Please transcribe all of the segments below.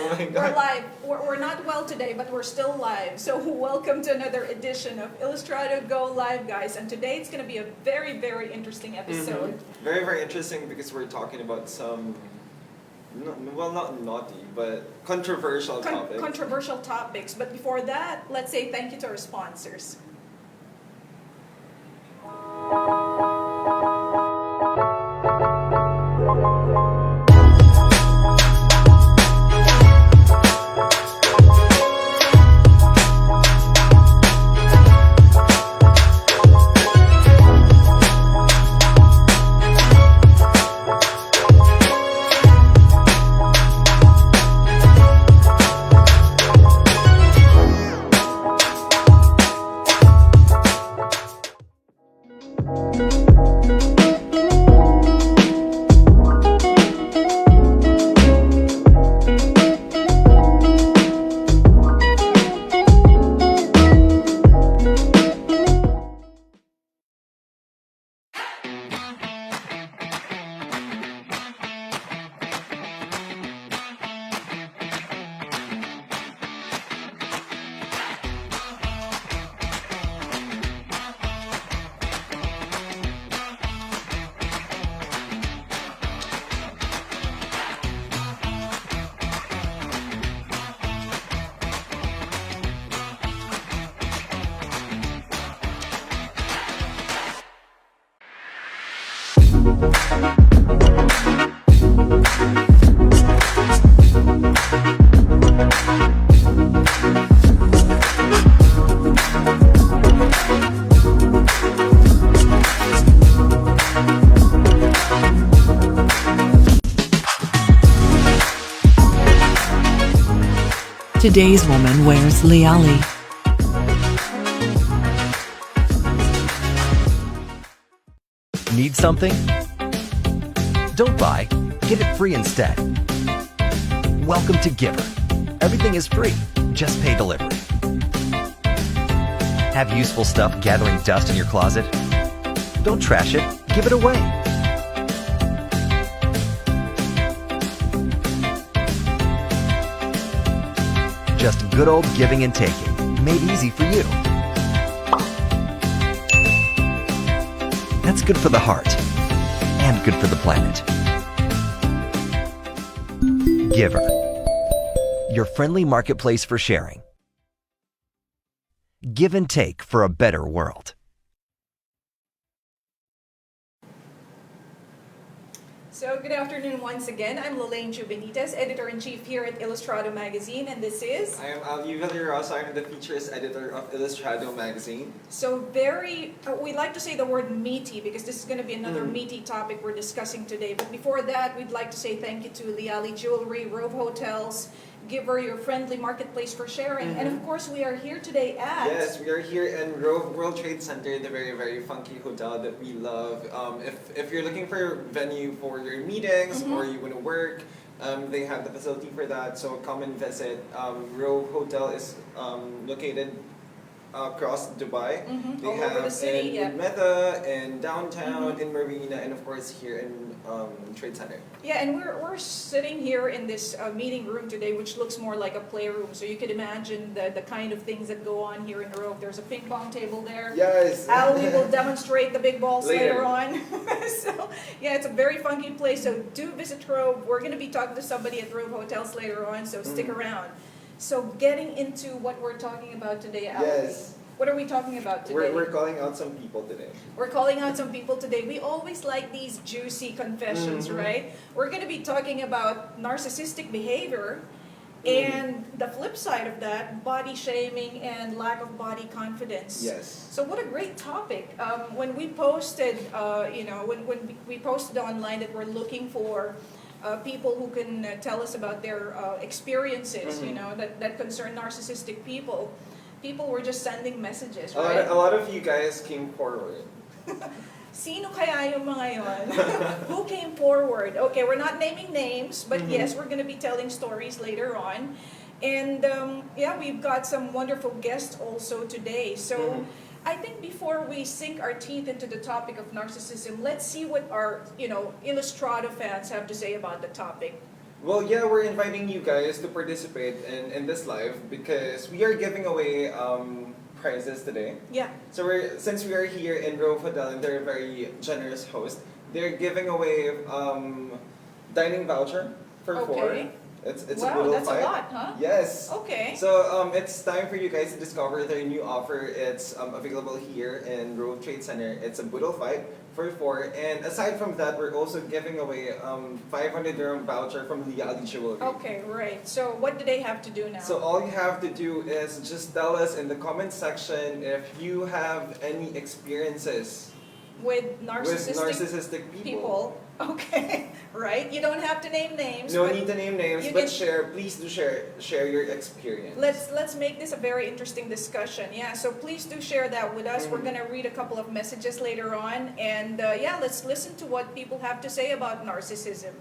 Oh my We're God. live. We're not well today, but we're still live. So welcome to another edition of Illustrado Go Live, guys. And today it's going to be a very, very interesting episode. Very, very interesting because we're talking about some, well, not naughty, but controversial topics. Controversial topics. But before that, let's say thank you to our sponsors. Today's woman wears liali. Need something? Don't buy, get it free instead. Welcome to Giver. Everything is free, just pay delivery. Have useful stuff gathering dust in your closet? Don't trash it, give it away. Just good old giving and taking, made easy for you. That's good for the heart, and good for the planet. Giver, your friendly marketplace for sharing. Give and take for a better world. So good afternoon once again. I'm Lalaine Benitez, Editor-in-Chief here at Illustrado Magazine, and this is... I am Alladin. I'm the features editor of Illustrado magazine. So we like to say the word meaty because this is going to be another meaty topic we're discussing today. But before that, we'd like to say thank you to Liali Jewelry, ROVE Hotels, Giver, your friendly marketplace for sharing. And of course, we are here today at... Yes, we are here in ROVE World Trade Center, the very, very funky hotel that we love. If you're looking for a venue for your meetings or you want to work, they have the facility for that, so come and visit. ROVE Hotel is located across Dubai. They all have over the city, in Meta, in downtown, in Marina, and of course here in Trade Center. Yeah, and we're sitting here in this meeting room today, which looks more like a playroom. So you could imagine the kind of things that go on here in ROVE. There's a ping pong table there. Yes. Ali will demonstrate the big balls later Later on. So yeah, it's a very funky place. So do visit ROVE. We're going to be talking to somebody at ROVE Hotels later on, so stick around. So getting into what we're talking about today, Ali. Yes. What are we talking about today? We're calling out some people today. We're calling out some people today. We always like these juicy confessions, right? We're going to be talking about narcissistic behavior and the flip side of that, body shaming and lack of body confidence. Yes. So what a great topic. When we posted, when we posted online that we're looking for people who can tell us about their experiences, that concern narcissistic people. People were just sending messages, right? A lot of you guys came forward. Sino kaya yung mga yon? Who came forward? Okay, we're not naming names, but yes, we're going to be telling stories later on. And yeah, we've got some wonderful guests also today. So I think before we sink our teeth into the topic of narcissism, let's see what our Illustrado fans have to say about the topic. Well, yeah, we're inviting you guys to participate in this live because we are giving away prizes today. Yeah. So since we are here in ROVE Hotel and they're a very generous host, they're giving away dining voucher for four. It's a Wow, boodle that's fight. a lot, huh? Yes. Okay. So it's time for you guys to discover their new offer. It's available here in ROVE Trade Center. It's a boodle fight for four. And aside from that, we're also giving away 500 dirham voucher from Liali Jewelry. Okay, right. So what do they have to do now? So all you have to do is just tell us in the comment section if you have any experiences with with narcissistic narcissistic people. Okay, right? You don't have to name names. No but need to name names, you but can- please do share your experience. Let's make this a very interesting discussion. Yeah, so please do share that with us. We're gonna read a couple of messages later on, and yeah, let's listen to what people have to say about narcissism.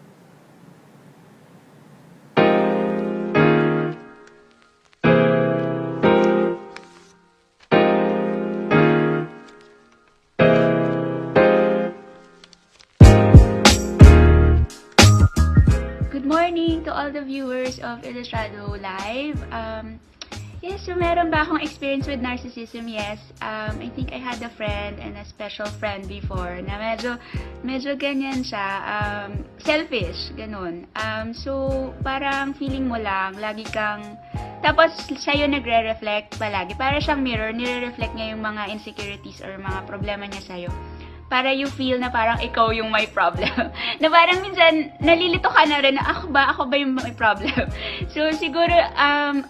Good morning to all the viewers of Illustrado Live. Yes, so meron ba akong experience with narcissism? Yes. I think I had a friend and a special friend before na medyo ganyan siya. Selfish, ganun. So, parang feeling mo lang, lagi kang... Tapos, siya yung nagre-reflect palagi. Para siyang mirror, nire-reflect niya yung mga insecurities or mga problema niya sa'yo. Para you feel na parang ikaw yung may problem. Na parang minsan, nalilito ka na rin na ako ba yung may problem. So, siguro, ang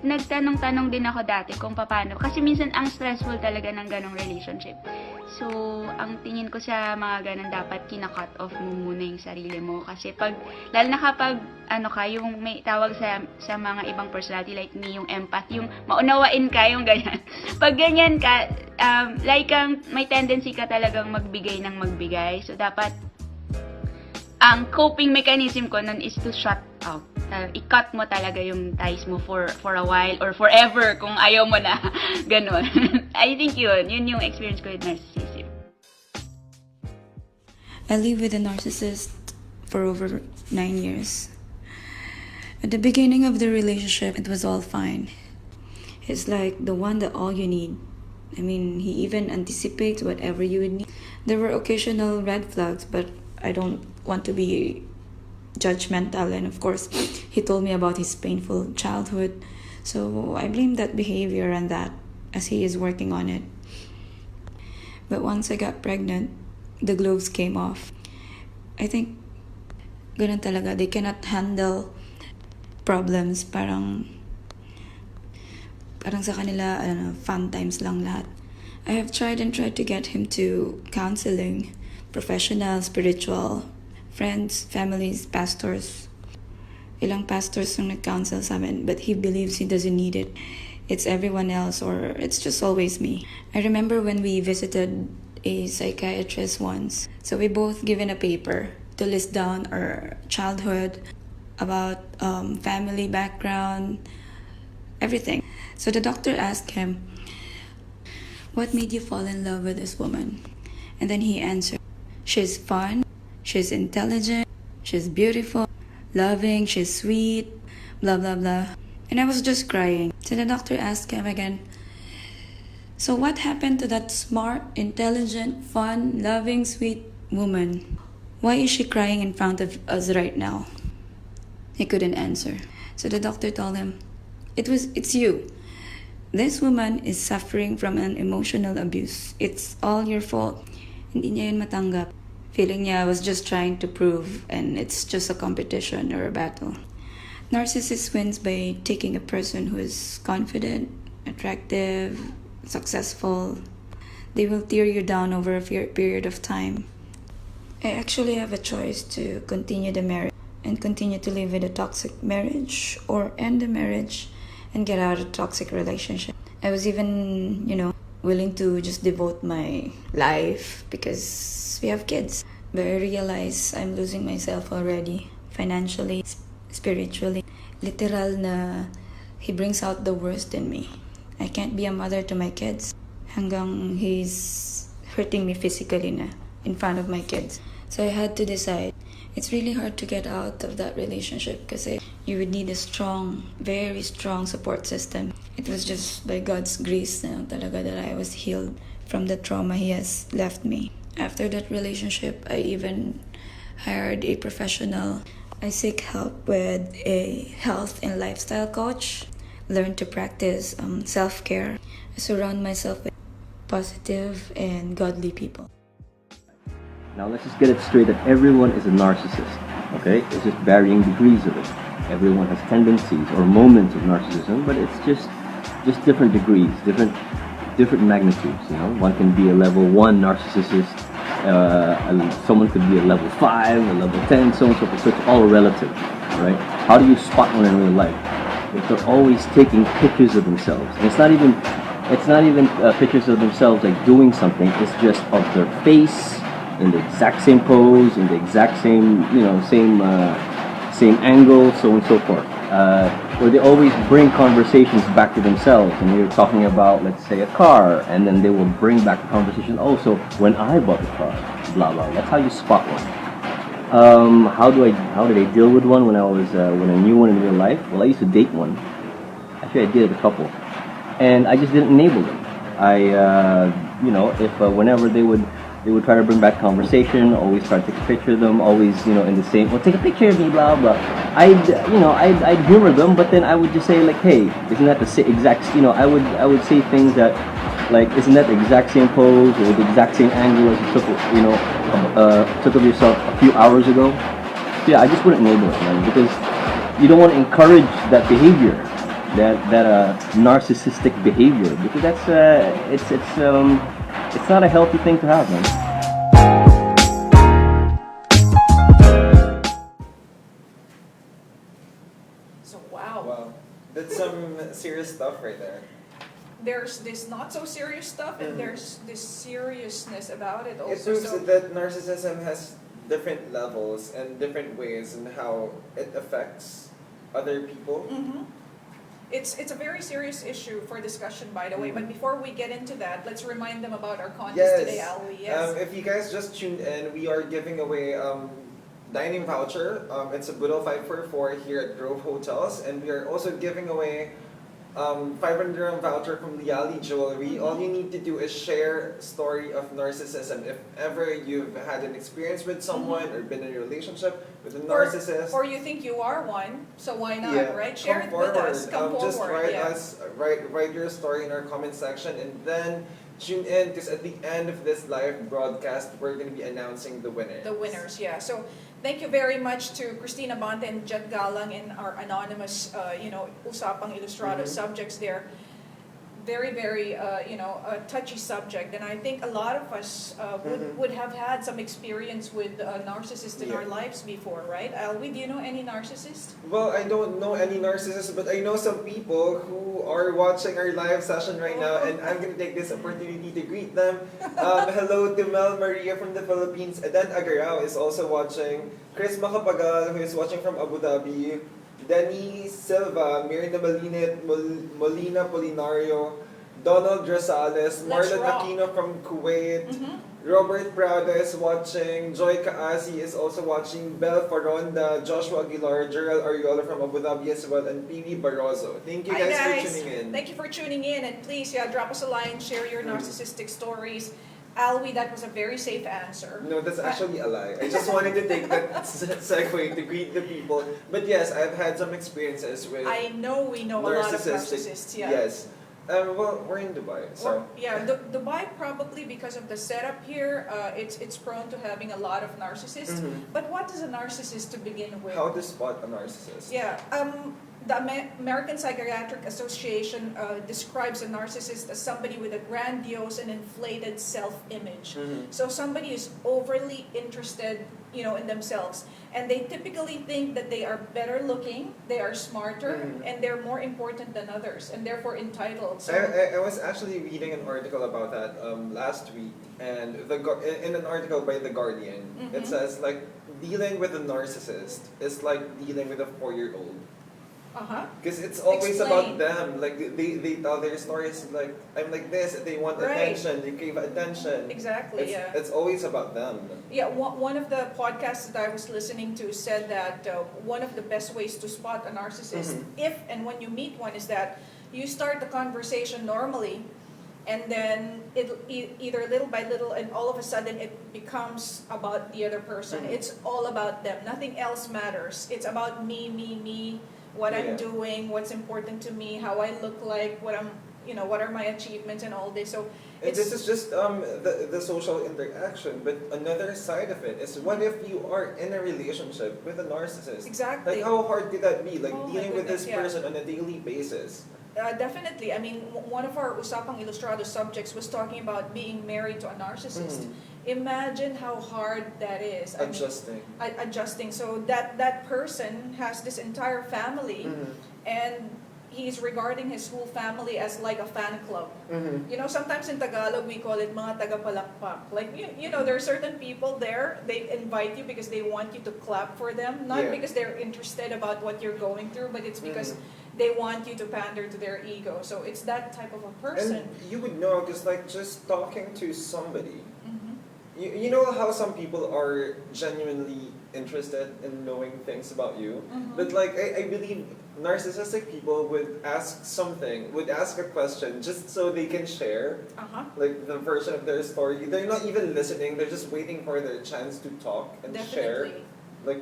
nagtanong-tanong din ako dati kung paano. Kasi minsan, ang stressful talaga ng ganong relationship. So, ang tingin ko sa mga ganon, dapat kina-cut off mo muna yung sarili mo. Kasi lalo na kapag, yung may tawag sa mga ibang personality like me, yung empath, yung maunawain ka, yung ganyan. Pag ganyan ka, may tendency ka talagang magbigay ng magbigay. So, dapat, ang coping mechanism ko nun is to shut out. I-cut mo talaga yung ties mo for a while or forever kung ayaw mo na. Ganon. I think yun yung experience ko with narcissism. I live with a narcissist for over 9 years. At the beginning of the relationship, it was all fine. He's like the one that all you need. I mean, he even anticipates whatever you would need. There were occasional red flags, but I don't want to be judgmental. And of course, he told me about his painful childhood. So I blame that behavior on that, as he is working on it. But once I got pregnant, the gloves came off. I think, ganun talaga, they cannot handle problems. Parang sa kanila, fun times lang lahat. I have tried to get him to counseling, professional, spiritual, friends, families, pastors. Ilang pastors yung nag-counsel sa amin, but he believes he doesn't need it. It's everyone else, or it's just always me. I remember when we visited a psychiatrist once. So we both given a paper to list down our childhood, about family background, everything. So the doctor asked him, "What made you fall in love with this woman?" And then he answered, "She's fun, she's intelligent, she's beautiful, loving, she's sweet, blah, blah, blah." And I was just crying. So the doctor asked him again, "So what happened to that smart, intelligent, fun, loving, sweet woman? Why is she crying in front of us right now?" He couldn't answer. So the doctor told him, It's you. This woman is suffering from an emotional abuse. It's all your fault." Hindi niya yun matanggap. Feeling niya was just trying to prove, and it's just a competition or a battle. Narcissist wins by taking a person who is confident, attractive, successful. They will tear you down over a period of time. I actually have a choice to continue the marriage and continue to live with a toxic marriage, or end the marriage and get out of a toxic relationship. I was even, willing to just devote my life because we have kids. But I realize I'm losing myself already, financially, spiritually. Literal na he brings out the worst in me. I can't be a mother to my kids. Hanggang he's hurting me physically na in front of my kids. So I had to decide, It's really hard to get out of that relationship because you would need a strong, very strong support system. It was just by God's grace talaga that I was healed from the trauma he has left me. After that relationship, I even hired a professional. I seek help with a health and lifestyle coach, learned to practice self-care. I surround myself with positive and godly people. Now let's just get it straight that everyone is a narcissist, okay? It's just varying degrees of it. Everyone has tendencies or moments of narcissism, but it's just different degrees, different magnitudes, you know? One can be a level 1 narcissist, someone could be a level 5, a level 10, so on and so forth. So it's all relative, right? How do you spot one in real life? If they're always taking pictures of themselves, and it's not even pictures of themselves like doing something, it's just of their face, in the exact same pose, in the exact same, same angle, so on and so forth. Where they always bring conversations back to themselves, and you're talking about, let's say, a car, and then they will bring back the conversation, oh, so when I bought the car, blah, blah. That's how you spot one. How did I deal with one when I knew one in real life? Well, I used to date one. Actually, I dated a couple. And I just didn't enable them. If whenever they would try to bring back conversation, always try to take a picture of them, always, in the same, well, take a picture of me, blah, blah. I'd humor them, but then I would just say, like, hey, isn't that the exact, I would say things that, like, isn't that the exact same pose or the exact same angle as you took of yourself a few hours ago? So yeah, I just wouldn't enable it, man, because you don't want to encourage that behavior, that narcissistic behavior, because that's, it's not a healthy thing to have, man. So wow. Wow. That's some serious stuff right there. There's this not so serious stuff, and there's this seriousness about it also. It proves that narcissism has different levels and different ways in how it affects other people. Mm-hmm. It's a very serious issue for discussion, by the way. But before we get into that, let's remind them about our contest today, Alwi. Yes. If you guys just tuned in, we are giving away dining voucher. It's a Budol 544 here at Grove Hotels, and we are also giving away 500 voucher from Liali Jewelry. All you need to do is share story of narcissism. If ever you've had an experience with someone or been in a relationship with a narcissist, or you think you are one, so why not, right? Share it with us. Come forward. Just write your story in our comment section, and then tune in, because at the end of this live broadcast, we're going to be announcing the winners. The winners, yeah. So thank you very much to Kristine Abante and Galang in our anonymous, USAPANG Illustrado subjects there. Very, very, a touchy subject. And I think a lot of us would have had some experience with narcissists in our lives before, right? Alwi, do you know any narcissists? Well, I don't know any narcissists, but I know some people who are watching our live session right now, and I'm going to take this opportunity to greet them. Hello to Mel Maria from the Philippines. Adan Agaraw is also watching. Kris Macapagal, who is watching from Abu Dhabi. Dani Silva, Mirna Molina Polinario, Donald Rosales, Marlon Aquino from Kuwait, Robert Prado is watching, Joy Kaasi is also watching, Bel Faronda, Joshua Aguilar, Gerald Ariola from Abu Dhabi as well, and Phoebe Barroso. Thank you guys for tuning in. Thank you for tuning in, and please, drop us a line, share your narcissistic stories. Alwi, that was a very safe answer. No, that's actually a lie. I just wanted to take that segue to greet the people. But yes, I've had some experiences with I know we know a lot of narcissists, yeah. Yes. Well, we're in Dubai, so... Dubai probably because of the setup here, it's prone to having a lot of narcissists. But what is a narcissist to begin with? How to spot a narcissist? Yeah, the American Psychiatric Association describes a narcissist as somebody with a grandiose and inflated self-image. So somebody is overly interested, in themselves, and they typically think that they are better looking, they are smarter, and they're more important than others, and therefore entitled. So I was actually reading an article about that last week, and in an article by The Guardian, it says, like, dealing with a narcissist is like dealing with a 4-year-old. Because it's always Explain. about them. Like they tell their stories like, I'm like this, they want Right. attention, they crave attention. Exactly, It's, yeah. it's always about them. Yeah, one of the podcasts that I was listening to said that one of the best ways to spot a narcissist, if and when you meet one, is that you start the conversation normally, and then either little by little, and all of a sudden it becomes about the other person. It's all about them. Nothing else matters. It's about me, what I'm Yeah. doing, what's important to me, how I look like, what are my achievements and all this. So And this is just the social interaction, but another side of it is, what if you are in a relationship with a narcissist? Exactly. Like, how hard could that be? Like, Oh my dealing with this goodness, yeah. person on a daily basis. Definitely. I mean, one of our USAPANG Illustrado subjects was talking about being married to a narcissist. Imagine how hard that is. Adjusting. Adjusting. So that person has this entire family, and he's regarding his whole family as like a fan club. You know, sometimes in Tagalog we call it mga tagapalakpak. Like, you know, there are certain people there, they invite you because they want you to clap for them, not Yeah. because they're interested about what you're going through, but it's because they want you to pander to their ego. So it's that type of a person. And you would know, because like just talking to somebody, you know how some people are genuinely interested in knowing things about you, but like I believe narcissistic people would ask a question just so they can share like the version of their story. They're not even listening, they're just waiting for their chance to talk and share Definitely. like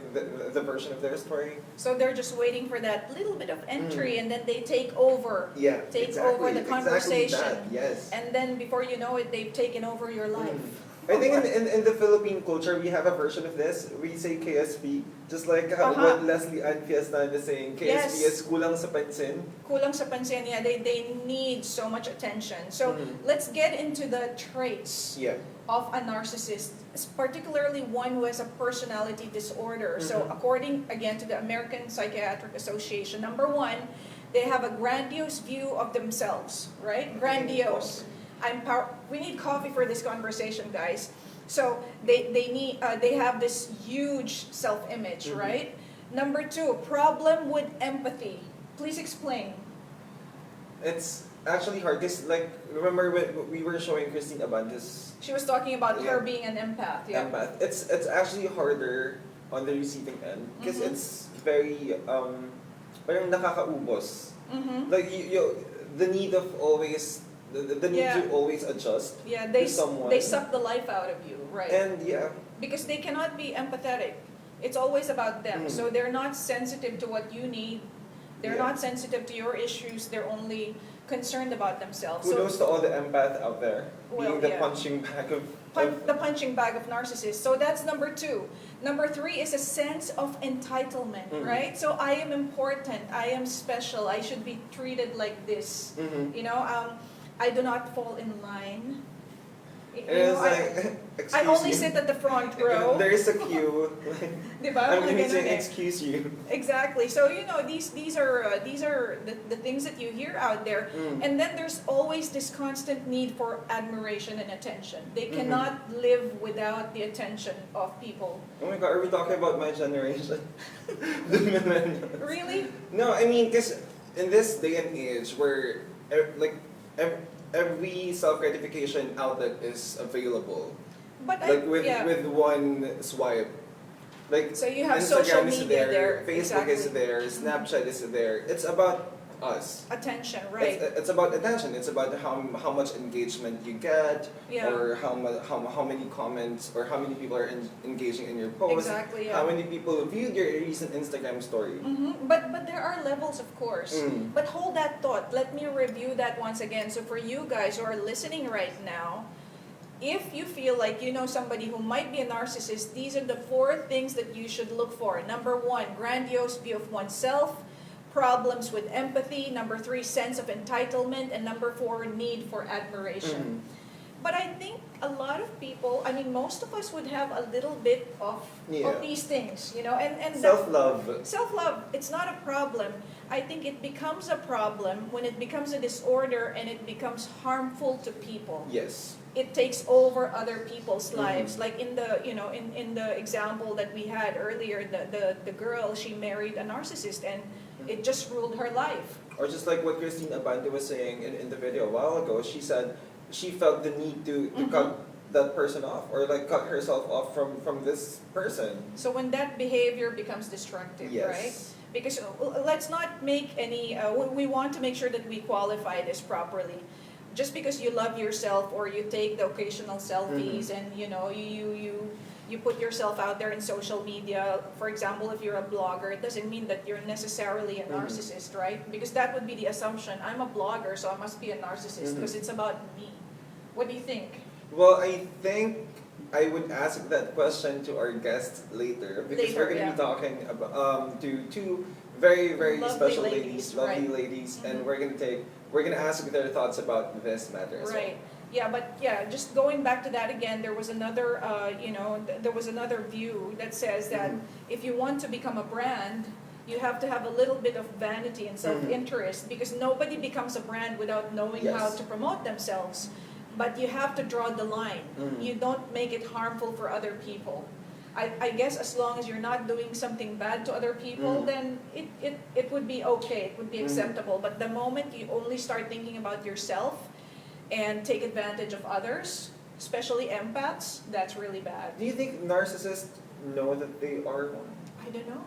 the version of their story. So they're just waiting for that little bit of entry, and then they take over. Yeah, Take exactly, over the conversation. Exactly that, yes. And then before you know it, they've taken over your life. I think in the Philippine culture, we have a version of this. We say KSP, just like how what Leslie Ann Fiestan is saying. KSP is kulang sa pansin. Kulang sa pansin, yeah, they need so much attention. So let's get into the traits Yeah. of a narcissist, particularly one who has a personality disorder. So according, again, to the American Psychiatric Association, number one, they have a grandiose view of themselves, right? Grandiose. We need coffee for this conversation, guys. So they have this huge self-image, right? Number two, problem with empathy. Please explain. It's actually hard because, like, remember when we were showing Kristine Abante's She was talking about her being an empath. Yeah. empath. It's actually harder on the receiving end because it's very parang nakakaubos. Like the need of always the need to always adjust. Yeah, to someone. they suck the life out of you, right? And yeah. Because they cannot be empathetic. It's always about them. So they're not sensitive to what you need. They're not sensitive to your issues. They're only concerned about themselves. Kudos to all the empath out there, Well, being the yeah. punching bag of The punching bag of narcissists. So that's number two. Number three is a sense of entitlement, right? So I am important. I am special. I should be treated like this. You know, I do not fall in line. You know, I only sit at the front row. There is a queue. Diba? I'm Mga going to ganun eh. excuse you. Exactly. So you know these are the things that you hear out there, and then there's always this constant need for admiration and attention. They cannot live without the attention of people. Oh my God, are we talking about my generation? The millennials. Really? No, I mean, because in this day and age where every self-gratification outlet is available, But like with one swipe. Like, So you have Instagram social is media there, Facebook is exactly. there, Snapchat is there. It's about us. attention, right? It's about attention. It's about how much engagement you get, Yeah. or how many comments, or how many people are engaging in your post. Exactly, yeah. How many people viewed your recent Instagram story. But there are levels, of course. But hold that thought. Let me review that once again. So for you guys who are listening right now, if you feel like you know somebody who might be a narcissist, these are the 4 things that you should look for. Number 1, grandiose view of oneself. Problems with empathy. Number 3, sense of entitlement. And number 4, need for admiration. But I think a lot of people, I mean, most of us would have a little bit of these things, you know, and Self-love. Self-love, it's not a problem. I think it becomes a problem when it becomes a disorder and it becomes harmful to people. Yes. It takes over other people's lives. Like in the, you know, in the example that we had earlier, the girl, she married a narcissist, and it just ruled her life. Or just like what Kristine Abante was saying in the video a while ago, she said she felt the need to cut that person off, or like cut herself off from this person. So when that behavior becomes destructive, Yes. right? Because let's not make any, we want to make sure that we qualify this properly. Just because you love yourself or you take the occasional selfies and you know you put yourself out there in social media, for example, if you're a blogger, it doesn't mean that you're necessarily a narcissist, right? Because that would be the assumption. I'm a blogger, so I must be a narcissist because it's about me. What do you think? Well, I think I would ask that question to our guests later, because we're going to be talking about to two very Lovely special ladies, lovely right. ladies, and we're going to ask their thoughts about this matter as Right. Yeah, but yeah, just going back to that again, there was another, there was another view that says that if you want to become a brand, you have to have a little bit of vanity and self-interest, because nobody becomes a brand without knowing how to promote themselves. But you have to draw the line. You don't make it harmful for other people. I guess as long as you're not doing something bad to other people, then it would be okay, it would be acceptable. But the moment you only start thinking about yourself and take advantage of others, especially empaths, that's really bad. Do you think narcissists know that they are one? I don't know.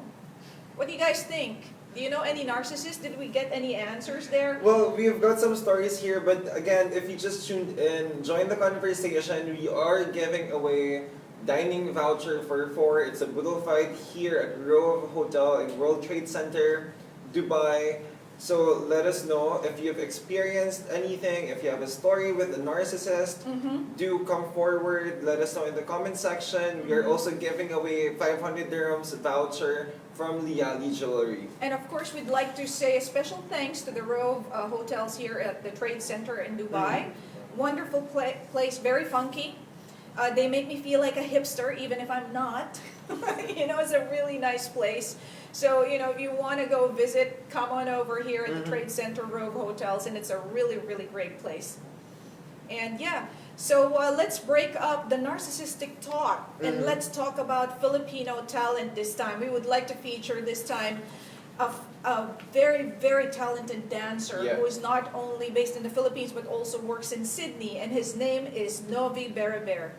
What do you guys think? Do you know any narcissists? Did we get any answers there? Well, we've got some stories here, but again, if you just tuned in, join the conversation. We are giving away dining voucher for 4. It's a Budol fight here at ROVE Hotel in World Trade Center, Dubai. So let us know if you've experienced anything, if you have a story with a narcissist, do come forward, let us know in the comment section. We are also giving away 500 dirhams voucher from Liali Jewelry. And of course, we'd like to say a special thanks to the ROVE hotels here at the Trade Center in Dubai. Wonderful place, very funky. They make me feel like a hipster, even if I'm not. It's a really nice place. So, if you want to go visit, come on over here at the Trade Center ROVE Hotels, and it's a really, really great place. And yeah, so let's break up the narcissistic talk, and let's talk about Filipino talent this time. We would like to feature this time a very, very talented dancer who is not only based in the Philippines, but also works in Sydney, and his name is Novy Bereber.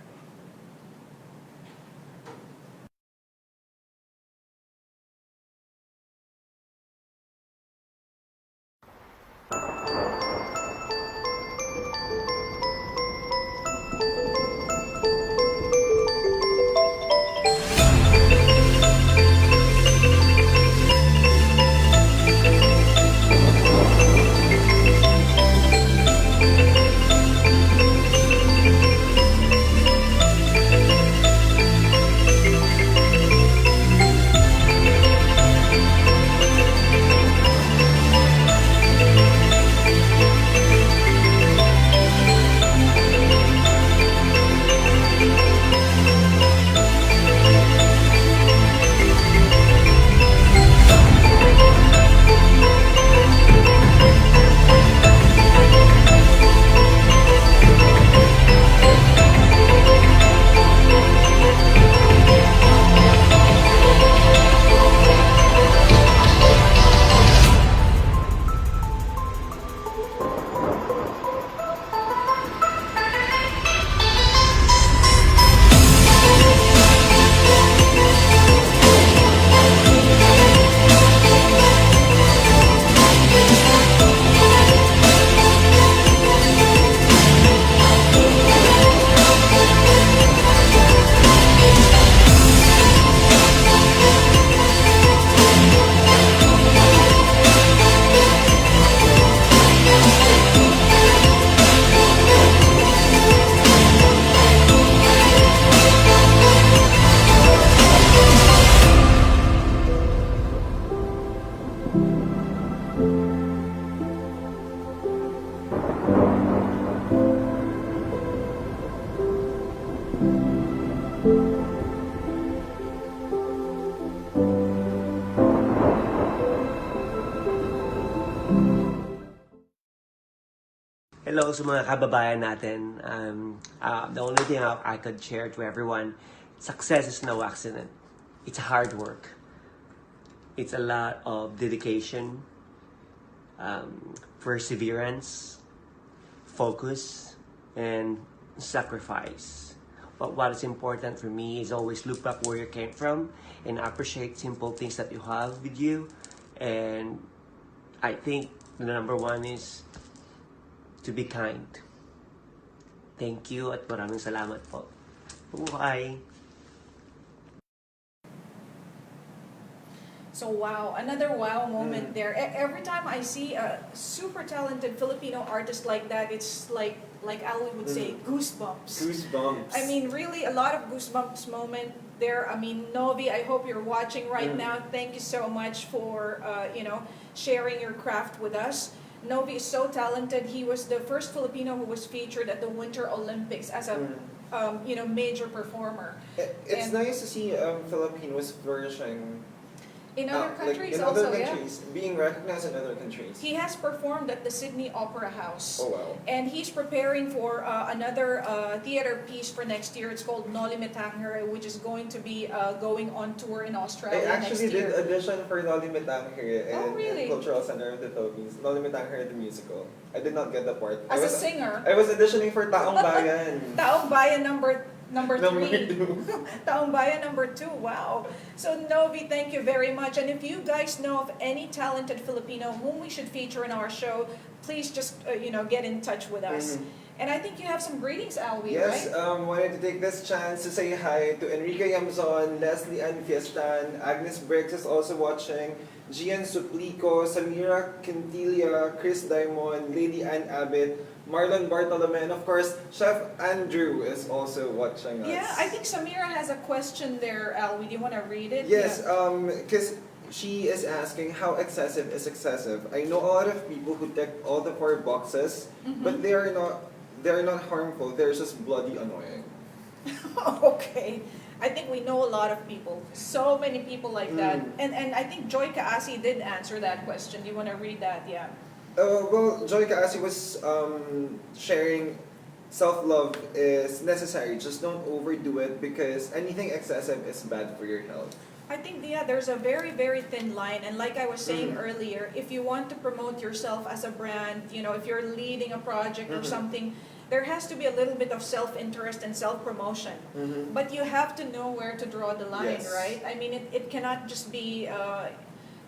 Hello sa mga kababayan natin. The only thing I could share to everyone, success is no accident. It's hard work. it's a lot of dedication, perseverance, focus, and sacrifice. But what is important for me is always look back where you came from and appreciate simple things that you have with you. And I think the number one is to be kind. Thank you at maraming salamat po. Buhay! So wow, another wow moment there. Every time I see a super talented Filipino artist like that, it's like Ali would say, goosebumps. Goosebumps. I mean, really a lot of goosebumps moment there. I mean, Novy, I hope you're watching right now. Thank you so much for sharing your craft with us. Novy is so talented. He was the first Filipino who was featured at the Winter Olympics as a major performer. It's nice to see Filipinos flourishing. In other countries in also, other countries, being recognized in other countries. He has performed at the Sydney Opera House. Oh wow. And he's preparing for another theater piece for next year. It's called Noli Me Tangere, which is going to be going on tour in Australia next year. I actually did audition for Noli Me Tangere really? in Cultural Center of the Philippines. Noli Me Tangere the musical. I did not get the part. As a singer. I was auditioning for Taong Bayan. Taong Bayan number 3. Number 2. Taong Bayan number 2. Wow. So Novy, thank you very much. And if you guys know of any talented Filipino whom we should feature in our show, please just get in touch with us. And I think you have some greetings, Alwi, yes, right? wanted to take this chance to say hi to Enrique Yamzon, Leslie Ann Fiestan, Agnes Briggs is also watching, Gian Suplico, Samira Quintilia, Chris Daymon, Lady Ann Abbott, Marlon Bartolome, and of course, Chef Andrew is also watching us. Yeah, I think Samira has a question there, Alwi. Do you want to read it? Yes, because she is asking how excessive is excessive. I know a lot of people who tick all the 4 boxes, but they are not harmful. They're just bloody annoying. Okay. I think we know a lot of people. So many people like that. And I think Joy Kaasi did answer that question. Do you want to read that? Yeah. Well, Joy Kaasi was sharing self-love is necessary. Just don't overdo it because anything excessive is bad for your health. I think, there's a very, very thin line. And like I was saying earlier, if you want to promote yourself as a brand, if you're leading a project or something, there has to be a little bit of self-interest and self-promotion. But you have to know where to draw the line, right? I mean, it cannot just be...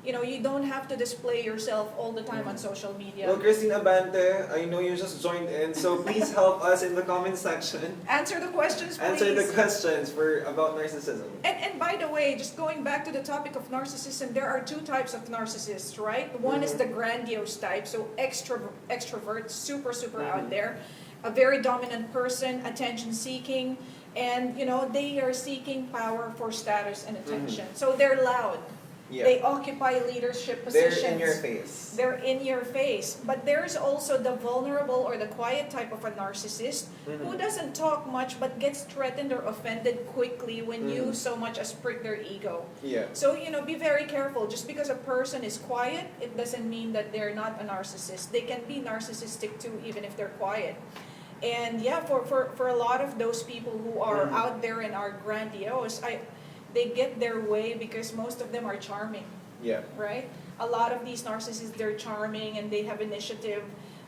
you don't have to display yourself all the time on social media. Well, Kristine Abante, I know you just joined in, so please help us in the comment section. Answer the questions, please. Answer the questions about narcissism. And by the way, just going back to the topic of narcissism, there are 2 types of narcissists, right? One is the grandiose type, so extrovert, super out there. A very dominant person, attention-seeking, and they are seeking power for status and attention. So they're loud. Yeah. They occupy leadership positions. They're in your face. They're in your face. But there's also the vulnerable or the quiet type of a narcissist who doesn't talk much but gets threatened or offended quickly when you so much as prick their ego. Yeah. So, be very careful. Just because a person is quiet, it doesn't mean that they're not a narcissist. They can be narcissistic too, even if they're quiet. And yeah, for a lot of those people who are out there and are grandiose, they get their way because most of them are charming. Yeah. Right? A lot of these narcissists, they're charming and they have initiative,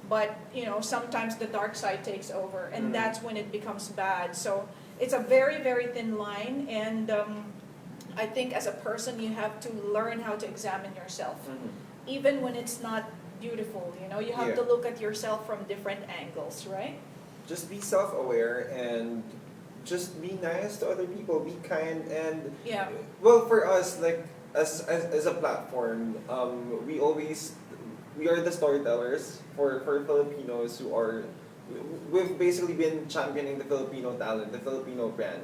but sometimes the dark side takes over, and that's when it becomes bad. So it's a very, very thin line, and I think as a person you have to learn how to examine yourself, even when it's not beautiful. You have to look at yourself from different angles, right? Just be self-aware and just be nice to other people, be kind, and well, for us, like as a platform, we are the storytellers for Filipinos who are, we've basically been championing the Filipino talent, the Filipino brand,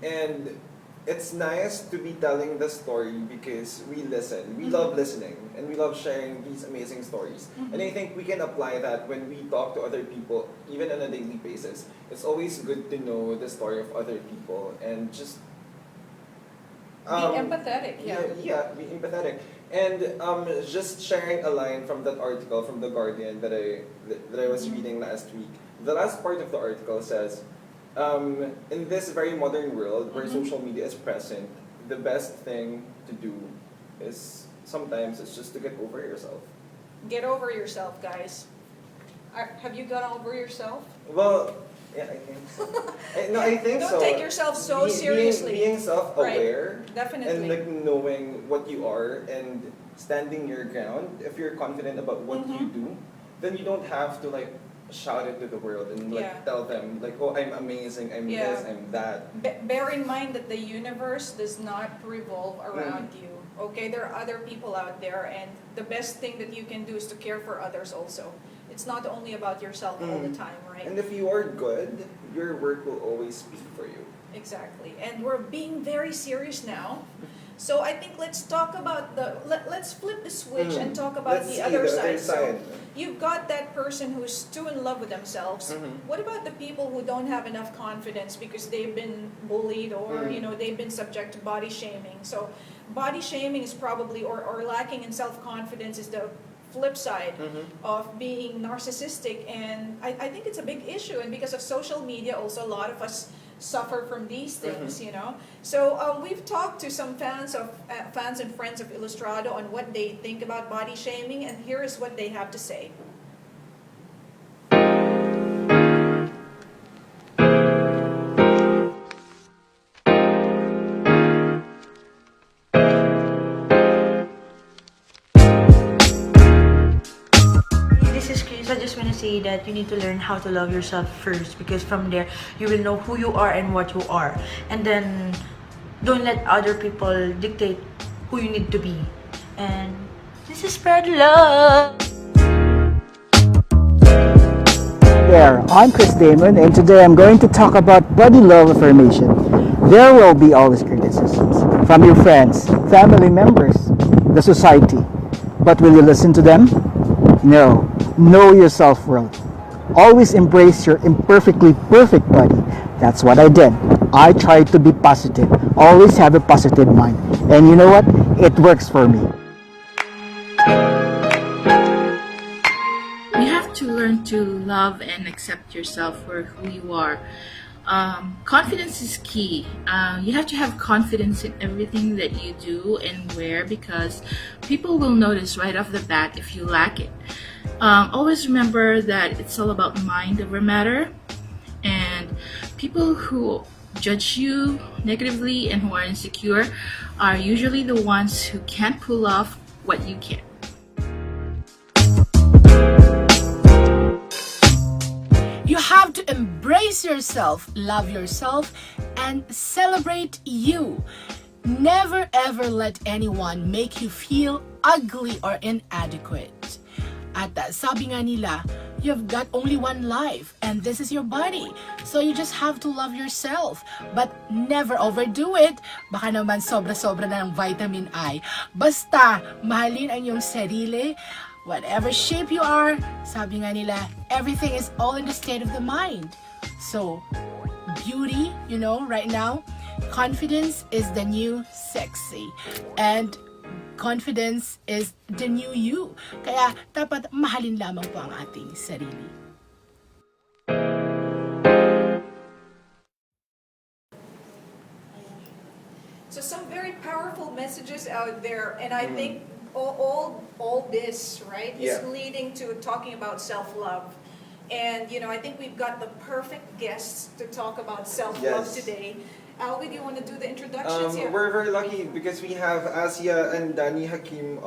and it's nice to be telling the story because we listen, we love listening, and we love sharing these amazing stories. And I think we can apply that when we talk to other people, even on a daily basis. It's always good to know the story of other people and just be empathetic. Yeah, be empathetic. And just sharing a line from that article from The Guardian that I was reading last week. The last part of the article says, in this very modern world where social media is present, the best thing to do is sometimes it's just to get over yourself. Get over yourself, guys. Have you got over yourself? Well, yeah, I think so. No, I think Don't so. take yourself so seriously. Being self-aware, Right. Definitely. and like knowing what you are and standing your ground. If you're confident about what you do, then you don't have to like shout it to the world and like tell them like, oh, I'm amazing, I'm this, I'm that. Bear in mind that the universe does not revolve around you. Okay, there are other people out there, and the best thing that you can do is to care for others also. It's not only about yourself all the time, right? And if you are good, your work will always speak for you. Exactly. And we're being very serious now. So I think let's talk about let's flip the switch and talk about the other side. So you've got that person who's too in love with themselves. What about the people who don't have enough confidence because they've been bullied or they've been subject to body shaming? So body shaming is probably or lacking in self-confidence is the flip side of being narcissistic, and I think it's a big issue, and because of social media also a lot of us suffer from these things, So we've talked to some fans and friends of Illustrado on what they think about body shaming, and here is what they have to say. I just want to say that you need to learn how to love yourself first, because from there you will know who you are and what you are, and then don't let other people dictate who you need to be, and this is spread love. There, I'm Daymon, and today I'm going to talk about body love affirmation. There will be always criticisms from your friends, family members, the society, but will you listen to them? No. Know your self-worth. Always embrace your imperfectly perfect body. That's what I did. I tried to be positive. Always have a positive mind. And you know what? It works for me. You have to learn to love and accept yourself for who you are. Confidence is key. You have to have confidence in everything that you do and wear, because people will notice right off the bat if you lack it. Always remember that it's all about mind over matter, and people who judge you negatively and who are insecure are usually the ones who can't pull off what you can. You have to embrace yourself, love yourself, and celebrate you. Never ever let anyone make you feel ugly or inadequate. At sabi nga nila, you've got only one life, and this is your body. So you just have to love yourself, but never overdo it. Baka naman sobra-sobra na ng vitamin I. Basta, mahalin ang iyong sarili. Whatever shape you are, sabi nga nila, everything is all in the state of the mind. So, beauty, right now, confidence is the new sexy. And confidence is the new you. Kaya dapat mahalin lamang po ang ating sarili. So some very powerful messages out there, and I think all this, right, is leading to talking about self-love. And, I think we've got the perfect guests to talk about self-love today. Alwi, do you want to do the introductions? We're very lucky because we have Aseya and Dani Hakim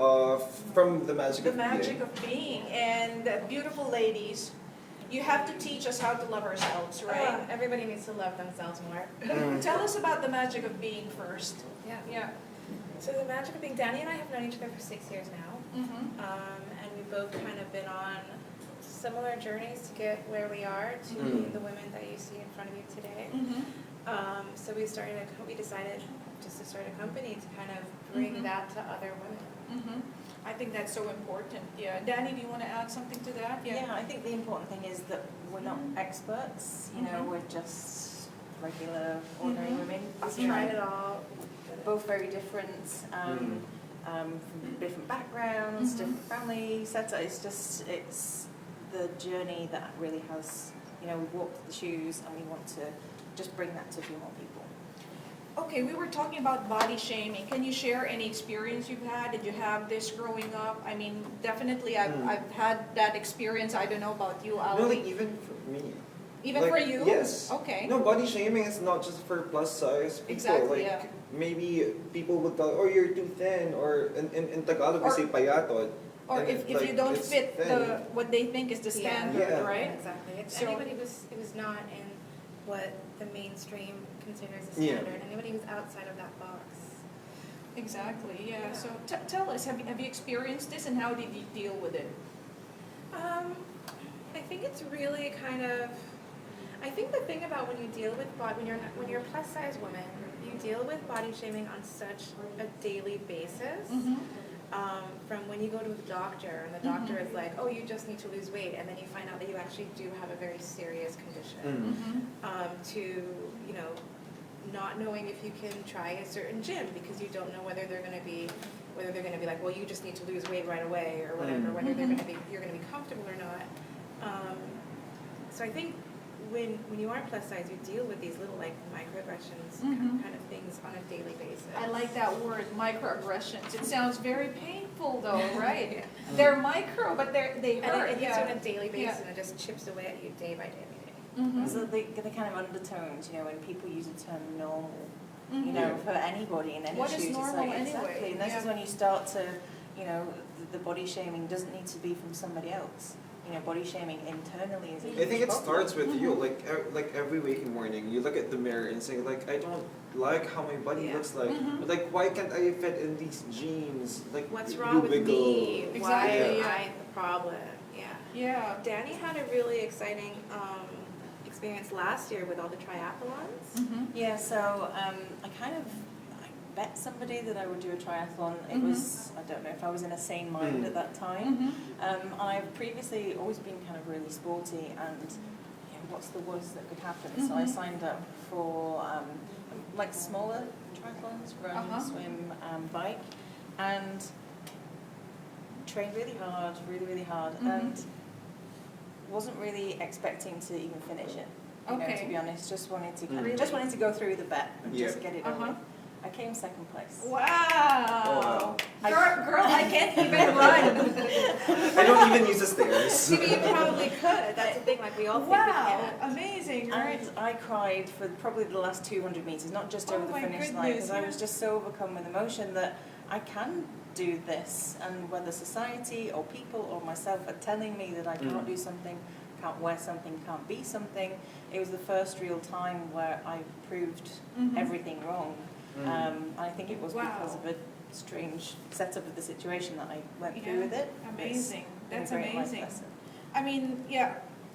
from The Magic of Being. The Magic of Being. And beautiful ladies, you have to teach us how to love ourselves, right? Everybody needs to love themselves more. Tell us about The Magic of Being first. Yeah. So The Magic of Being, Dani and I have known each other for 6 years now. And we've both kind of been on similar journeys to get where we are, to be the women that you see in front of you today. So we decided just to start a company to kind of bring that to other women. I think that's so important. Yeah, Dani, do you want to add something to that? Yeah, I think the important thing is that we're not experts. We're just regular, ordinary women. We've tried it all. Both very different, from different backgrounds, different family setups. It's the journey that really has, we walked the shoes, and we want to just bring that to a few more people. Okay, we were talking about body shaming. Can you share any experience you've had? Did you have this growing up? I mean, definitely I've had that experience. I don't know about you, Ali. No, like even for me. Even like, for you? Yes. Okay. No, body shaming is not just for plus size people. Exactly, like, yeah. maybe people would tell, oh, you're too thin, or in Tagalog we say payatot. Or And if like, you don't it's fit thin. what they think is the standard, Yeah. right? Exactly. It's So- anybody who's not in what the mainstream considers a Yeah. standard. Anybody who's outside of that box. Exactly, yeah. So tell us, have you experienced this and how did you deal with it? I think it's really kind of. I think the thing about when you deal with when you're a plus size woman, you deal with body shaming on such a daily basis. From when you go to the doctor and the doctor is like, oh, you just need to lose weight, and then you find out that you actually do have a very serious condition. To not knowing if you can try a certain gym because you don't know whether they're going to be like, well, you just need to lose weight right away or whatever, whether you're going to be comfortable or not. So I think when you are plus size, you deal with these little like microaggressions kind of things on a daily basis. I like that word, microaggressions. It sounds very painful though, right? They're micro, but they hurt. And it hits you on a daily basis, and it just chips away at you day by day by day. So the kind of undertones, when people use the term normal, for anybody in any What shoes, is normal it's like, anyway? exactly. And this is when you start to, the body shaming doesn't need to be from somebody else. Body shaming internally is a I think it problem. starts with you. Like every waking morning, you look at the mirror and say, like, I don't like how my body looks like. But like, why can't I fit in these jeans? Like, What's you wrong with wiggle. me? Exactly, Why yeah. am I the problem? Yeah. Dani had a really exciting experience last year with all the triathlons. Yeah, so I bet somebody that I would do a triathlon. It was, I don't know if I was in a sane mind at that time. I've previously always been kind of really sporty, and what's the worst that could happen? So I signed up for like smaller triathlons, run, swim, bike, and trained really hard, and wasn't really expecting to even finish it. To be honest, just wanted to go through the bet and just get it over. I came second place. Wow. Girl, I can't even run. I don't even use the stairs. Maybe you probably could. That's the thing, like we all think we can. Amazing, right? And I cried for probably the last 200 meters, not just over the finish line, because I was just so overcome with emotion that I can do this, and whether society or people or myself are telling me that I cannot do something, can't wear something, can't be something, it was the first real time where I proved everything wrong. I think it was because of a strange setup of the situation that I went through with it. Amazing. That's It's been a great life amazing. lesson. I mean,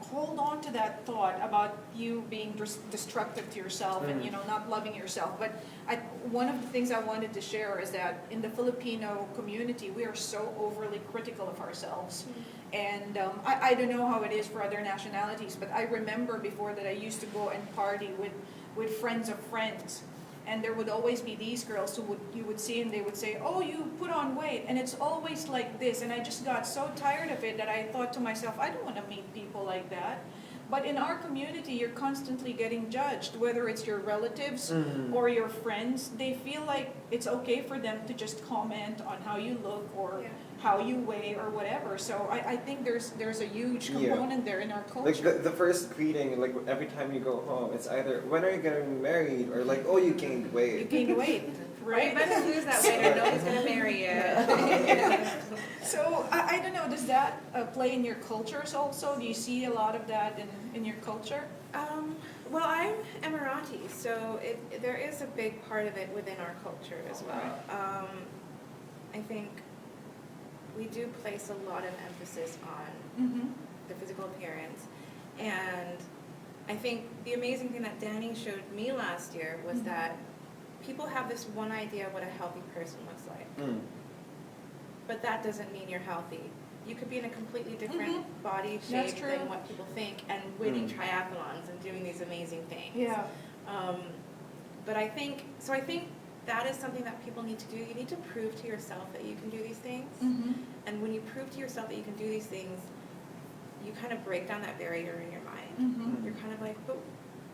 hold on to that thought about you being destructive to yourself and not loving yourself. But one of the things I wanted to share is that in the Filipino community, we are so overly critical of ourselves. And I don't know how it is for other nationalities, but I remember before that I used to go and party with friends of friends. And there would always be these girls who you would see and they would say, oh, you put on weight. And it's always like this. And I just got so tired of it that I thought to myself, I don't want to meet people like that. But in our community, you're constantly getting judged, whether it's your relatives or your friends. They feel like it's okay for them to just comment on how you look or how you weigh or whatever. So I think there's a huge component there in our culture. Like the first greeting, like every time you go home, it's either, when are you getting married? Or like, oh, you gained weight. You gained weight. Right? You better lose that weight or nobody's going to marry you. So, I don't know, does that play in your cultures also? Do you see a lot of that in your culture? Well, I'm Emirati, so there is a big part of it within our culture as well. I think we do place a lot of emphasis on the physical appearance. And I think the amazing thing that Dani showed me last year was that people have this one idea of what a healthy person looks like. But that doesn't mean you're healthy. You could be in a completely different body shape than what people think and winning triathlons and doing these amazing things. Yeah. But I think that is something that people need to do. You need to prove to yourself that you can do these things. And when you prove to yourself that you can do these things, you kind of break down that barrier in your mind. You're kind of like, oh,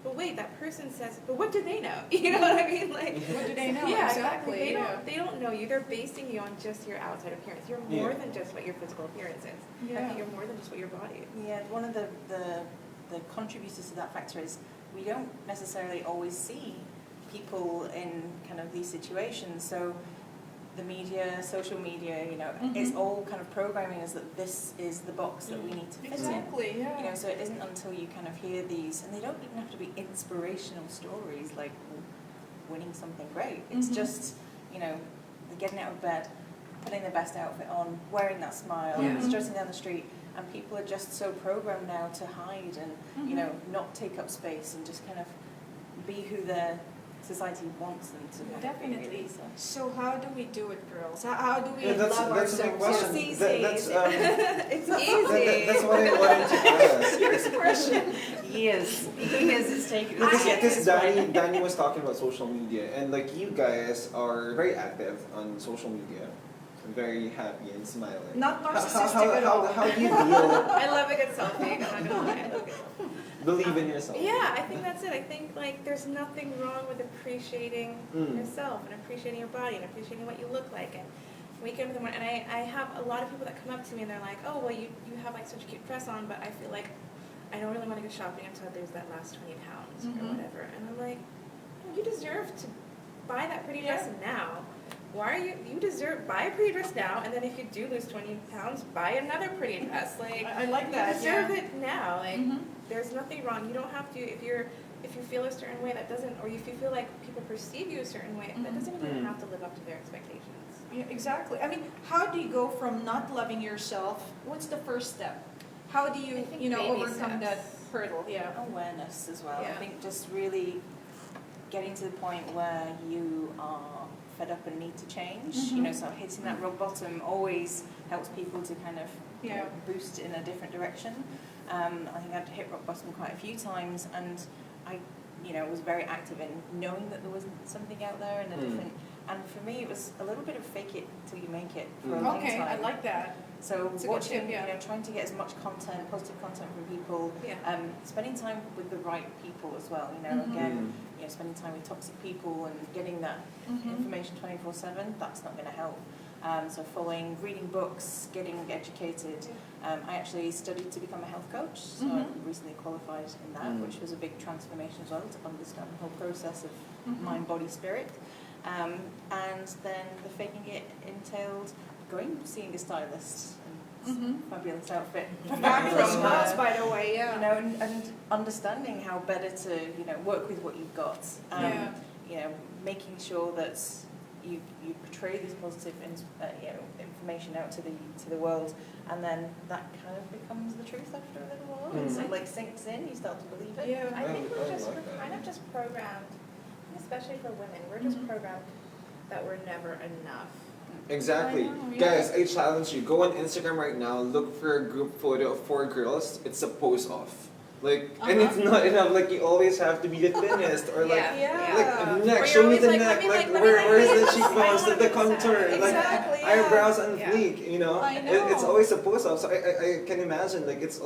but wait, that person says, but what do they know? You know what I mean? Like, what do they know? Yeah, Exactly. They don't know you. They're basing you on just your outside appearance. You're more than just what your physical appearance is. Yeah. I think you're more than just what your body is. Yeah, one of the contributors to that factor is we don't necessarily always see people in kind of these situations. So the media, social media, you know, it's all kind of programming us that this is the box that we need to fit Exactly, in. yeah. You know, so it isn't until you kind of hear these, and they don't even have to be inspirational stories like winning something great. It's just, you know, getting out of bed, putting the best outfit on, wearing that smile, strutting down the street, and people are just so programmed now to hide and, you know, not take up space and just kind of be who their society wants them to be. Definitely. Really, So how do we do it, girls? How do we that's love a big ourselves? question. It's easy. It's easy. That's what I wanted to ask. Here's the question. Years it's taken. Because Dani was talking about social media, and like you guys are very active on social media, very happy and smiling. Not narcissistic at all. How do you deal? I love a good selfie. I'm not gonna lie. I love a good selfie. Believe in yourself. Yeah, I think that's it. I think like there's nothing wrong with appreciating yourself and appreciating your body and appreciating what you look like and wake up in the morning. And I have a lot of people that come up to me and they're like, oh, well, you have like such a cute dress on, but I feel like I don't really want to go shopping until there's that last 20 pounds or whatever. And I'm like, you deserve to buy that pretty dress now. Why are you deserve, buy a pretty dress now, and then if you do lose 20 pounds, buy another pretty dress. Like, I like that. You deserve it now. Like, there's nothing wrong. You don't have to, if you feel a certain way, that doesn't, or if you feel like people perceive you a certain way, that doesn't mean you have to live up to their expectations. Yeah, exactly. I mean, how do you go from not loving yourself? What's the first step? How do you, you know, overcome that hurdle? Yeah. Awareness as well. Yeah. I think just really getting to the point where you are fed up and need to change. You know, so hitting that rock bottom always helps people to kind of boost in a different direction. I think I'd hit rock bottom quite a few times, and I, you know, was very active in knowing that there was something out there and a different. And for me, it was a little bit of fake it till you make it for a long time. I like that. So It's a watching, good tip, you know, trying to get as much content, positive content from people, spending time with the right people as well. You know, again, you know, spending time with toxic people and getting that information 24/7. That's not going to help. So following, reading books, getting educated. I actually studied to become a health coach, so I recently qualified in that, which was a big transformation as well to understand the whole process of mind, body, spirit. And then the faking it entailed seeing a stylist and fabulous outfit. Fabulous clothes, by the way, You know, and understanding how better to, you know, work with what you've got. You know, making sure that you portray this positive you know, information out to the world, and then that kind of becomes the truth after a little while. It's like sinks in, you start to believe it. Yeah. I think we're kind of just programmed, especially for women, we're just programmed that we're never enough. Exactly. Guys, I challenge you. Go on Instagram right now, look for a group photo of 4 girls. It's a pose off. Like, and it's not enough. Like, you always have to be the thinnest, or like, like neck. Show me the neck. Like, where's the cheekbones, the contour, like eyebrows on fleek. You know, it's always a pose off. So I can imagine, like, it's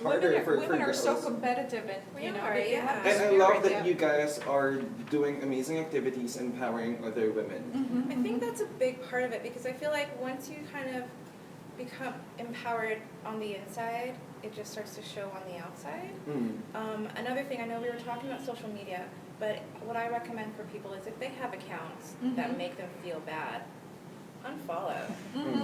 harder for women are girls. so competitive, and you know, they have And the I love spirit, that you guys are doing amazing activities, empowering other women. I think that's a big part of it, because I feel like once you kind of become empowered on the inside, it just starts to show on the outside. Another thing, I know we were talking about social media, but what I recommend for people is if they have accounts that make them feel bad, unfollow.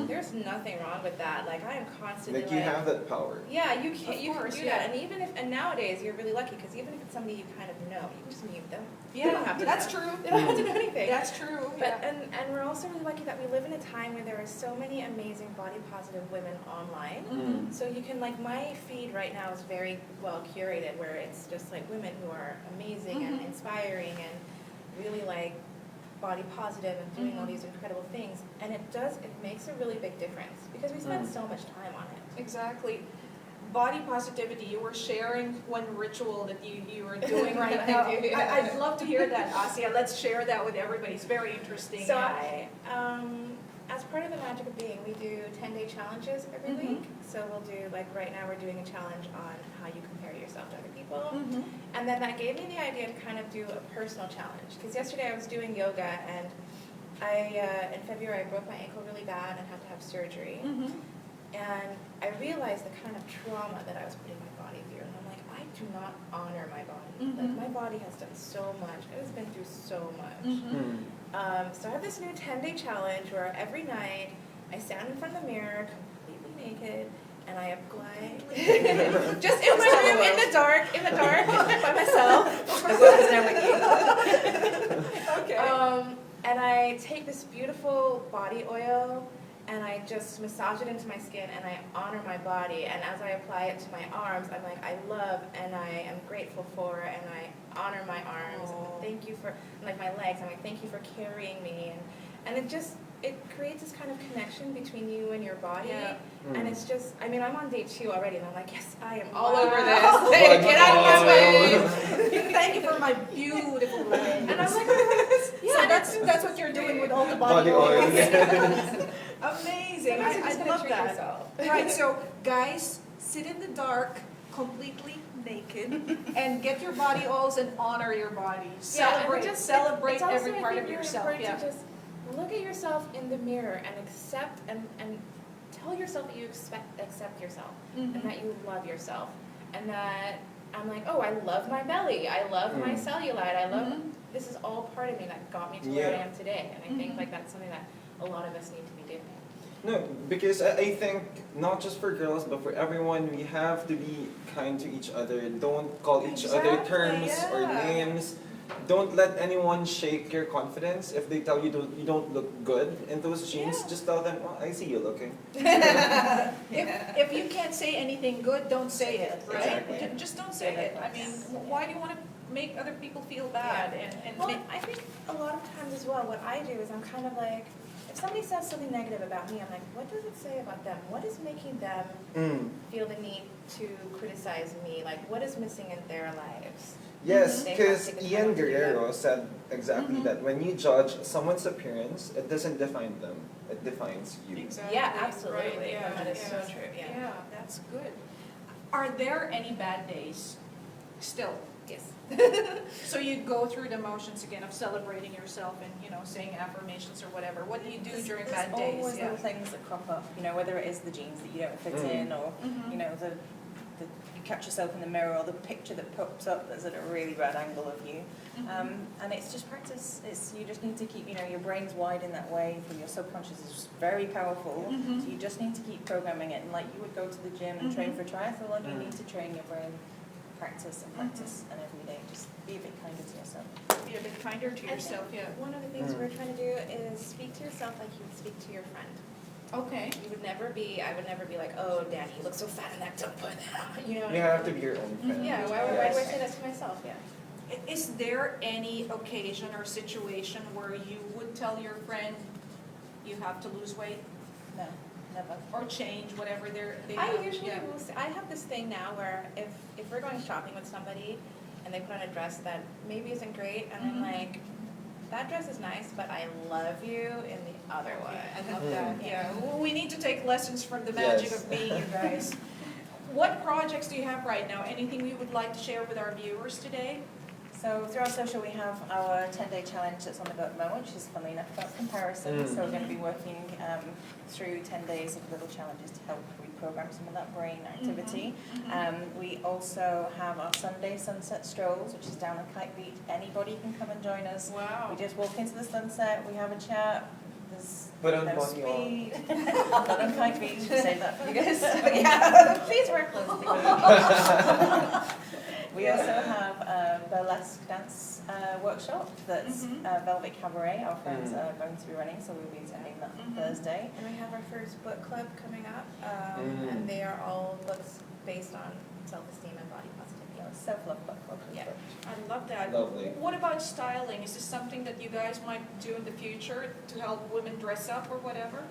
There's nothing wrong with that. Like, I am constantly Like, you have that power. Yeah, you can do that. And even if, and nowadays you're really lucky, because even if it's somebody you kind of know, you can just mute them. Yeah, They don't have to that's know. true. They don't have to know anything. That's true. But and we're also really lucky that we live in a time where there are so many amazing body positive women online. So you can, like, my feed right now is very well curated, where it's just like women who are amazing and inspiring and really like body positive and doing all these incredible things, and it makes a really big difference, because we spend so much time on it. Exactly. Body positivity, you were sharing one ritual that you were doing right now. I'd love to hear that, Aseya. Let's share that with everybody. It's very interesting. So as part of the Magic of Being, we do 10-day challenges every week. So we'll do, like right now we're doing a challenge on how you compare yourself to other people. And then that gave me the idea to kind of do a personal challenge. Because yesterday I was doing yoga and in February I broke my ankle really bad and had to have surgery. And I realized the kind of trauma that I was putting my body through. And I'm like, I do not honor my body. Like my body has done so much. It has been through so much. So I have this new 10-day challenge where every night I stand in front of the mirror completely naked and I apply just in my room in the dark by myself. As well as now with you. Okay. And I take this beautiful body oil and I just massage it into my skin and I honor my body. And as I apply it to my arms, I'm like, I love and I am grateful for and I honor my arms. And thank you for, like my legs, I'm like, thank you for carrying me. And it creates this kind of connection between you and your body. And it's just, I mean, I'm on day 2 already and I'm like, yes, I am all over this. Get out of my way. Thank you for my beautiful legs. And I'm like, yeah, that's what you're doing with all the body oil. Amazing. I love that. Right, so guys, sit in the dark, completely naked, and get your body oils and honor your body. Celebrate every part of yourself. To just look at yourself in the mirror and accept and tell yourself that you accept yourself and that you love yourself and that I'm like, oh, I love my belly, I love my cellulite, I love this is all part of me that got me to where I am today. And I think like that's something that a lot of us need to be doing. No, because I think not just for girls but for everyone, we have to be kind to each other. Don't call each other terms or names. Don't let anyone shake your confidence. If they tell you you don't look good in those jeans, just tell them, well, I see you looking. If you can't say anything good, don't say it, right? Exactly. Just don't say it. I mean, why do you want to make other people feel bad? I think a lot of times as well, what I do is I'm kind of like, if somebody says something negative about me, I'm like, what does it say about them? What is making them feel the need to criticize me? Like, what is missing in their lives? Yes, because Ian Guerrero said exactly that. When you judge someone's appearance, it doesn't define them. It defines you. Exactly. Yeah, absolutely. Right. Yeah, that is so true. Yeah, that's good. Are there any bad days still? Yes. So you go through the motions again of celebrating yourself and, saying affirmations or whatever. What do you do during bad days? There's always little things that crop up, whether it is the jeans that you don't fit in or, you catch yourself in the mirror or the picture that pops up that's at a really bad angle of you. And it's just practice. You just need to keep, your brain's wide in that way. Your subconscious is very powerful. So you just need to keep programming it. And like you would go to the gym and train for triathlon, you need to train your brain. Practice and every day. Just be a bit kinder to yourself. Be a bit kinder to yourself, One of the things we're trying to do is speak to yourself like you would speak to your friend. Okay. I would never be like, oh, Dani, you look so fat in that, don't put that on. You have to be your own friend. Yeah, why would I say that to myself? Yeah. Is there any occasion or situation where you would tell your friend you have to lose weight? No. Never. Or change whatever they I have. usually will say, I have this thing now where if we're going shopping with somebody and they put on a dress that maybe isn't great and I'm like, that dress is nice, but I love you in the other way. I love that. Yeah. We need to take lessons from the magic of being, you guys. What projects do you have right now? Anything you would like to share with our viewers today? So through our social, we have our 10-day challenge that's on the go at the moment, which is funnily enough about comparison. So we're going to be working through 10 days of little challenges to help reprogram some of that brain activity. We also have our Sunday sunset strolls, which is down on Kite Beach. Anybody can come and join us. Wow. We just walk into the sunset, we have a chat. There's no speed. Not on Kite Beach, save that for you guys. Please wear clothes. We also have a burlesque dance workshop that's Velvet Cabaret. Our friends are going to be running, so we'll be attending that on Thursday. And we have our first book club coming up, and they are all books based on self-esteem and body positivity. Self-love book club. Yeah. I love that. Lovely. What about styling? Is this something that you guys might do in the future to help women dress up or whatever?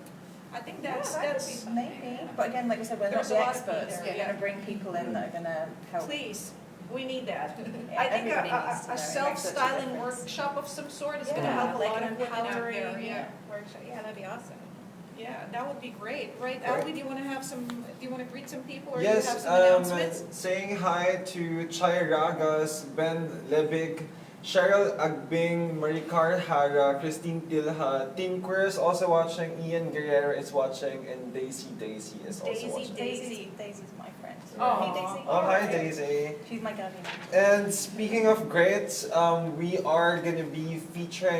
I think that's maybe. But again, like I said, we're not the experts. We're going to bring people in that are going to help. Please. We need that. Yeah, I think a self-styling workshop of some sort is going to help a lot of women out there. Workshop. Yeah, that'd be awesome. Yeah, that would be great, right? Right. Ali, do you want to greet some people, or Yes, do you have some announcements? saying hi to Chay Ragas, Ben Lebig, Cheryl Agbing, Maricar Hara, Christine Pilha, Tim Queer is also watching, Ian Guerrero is watching, and Daisy is also watching. Daisy's my friend. Oh. Hey, Daisy. Oh, hi Daisy. She's my guardian. And speaking of greats, we are gonna be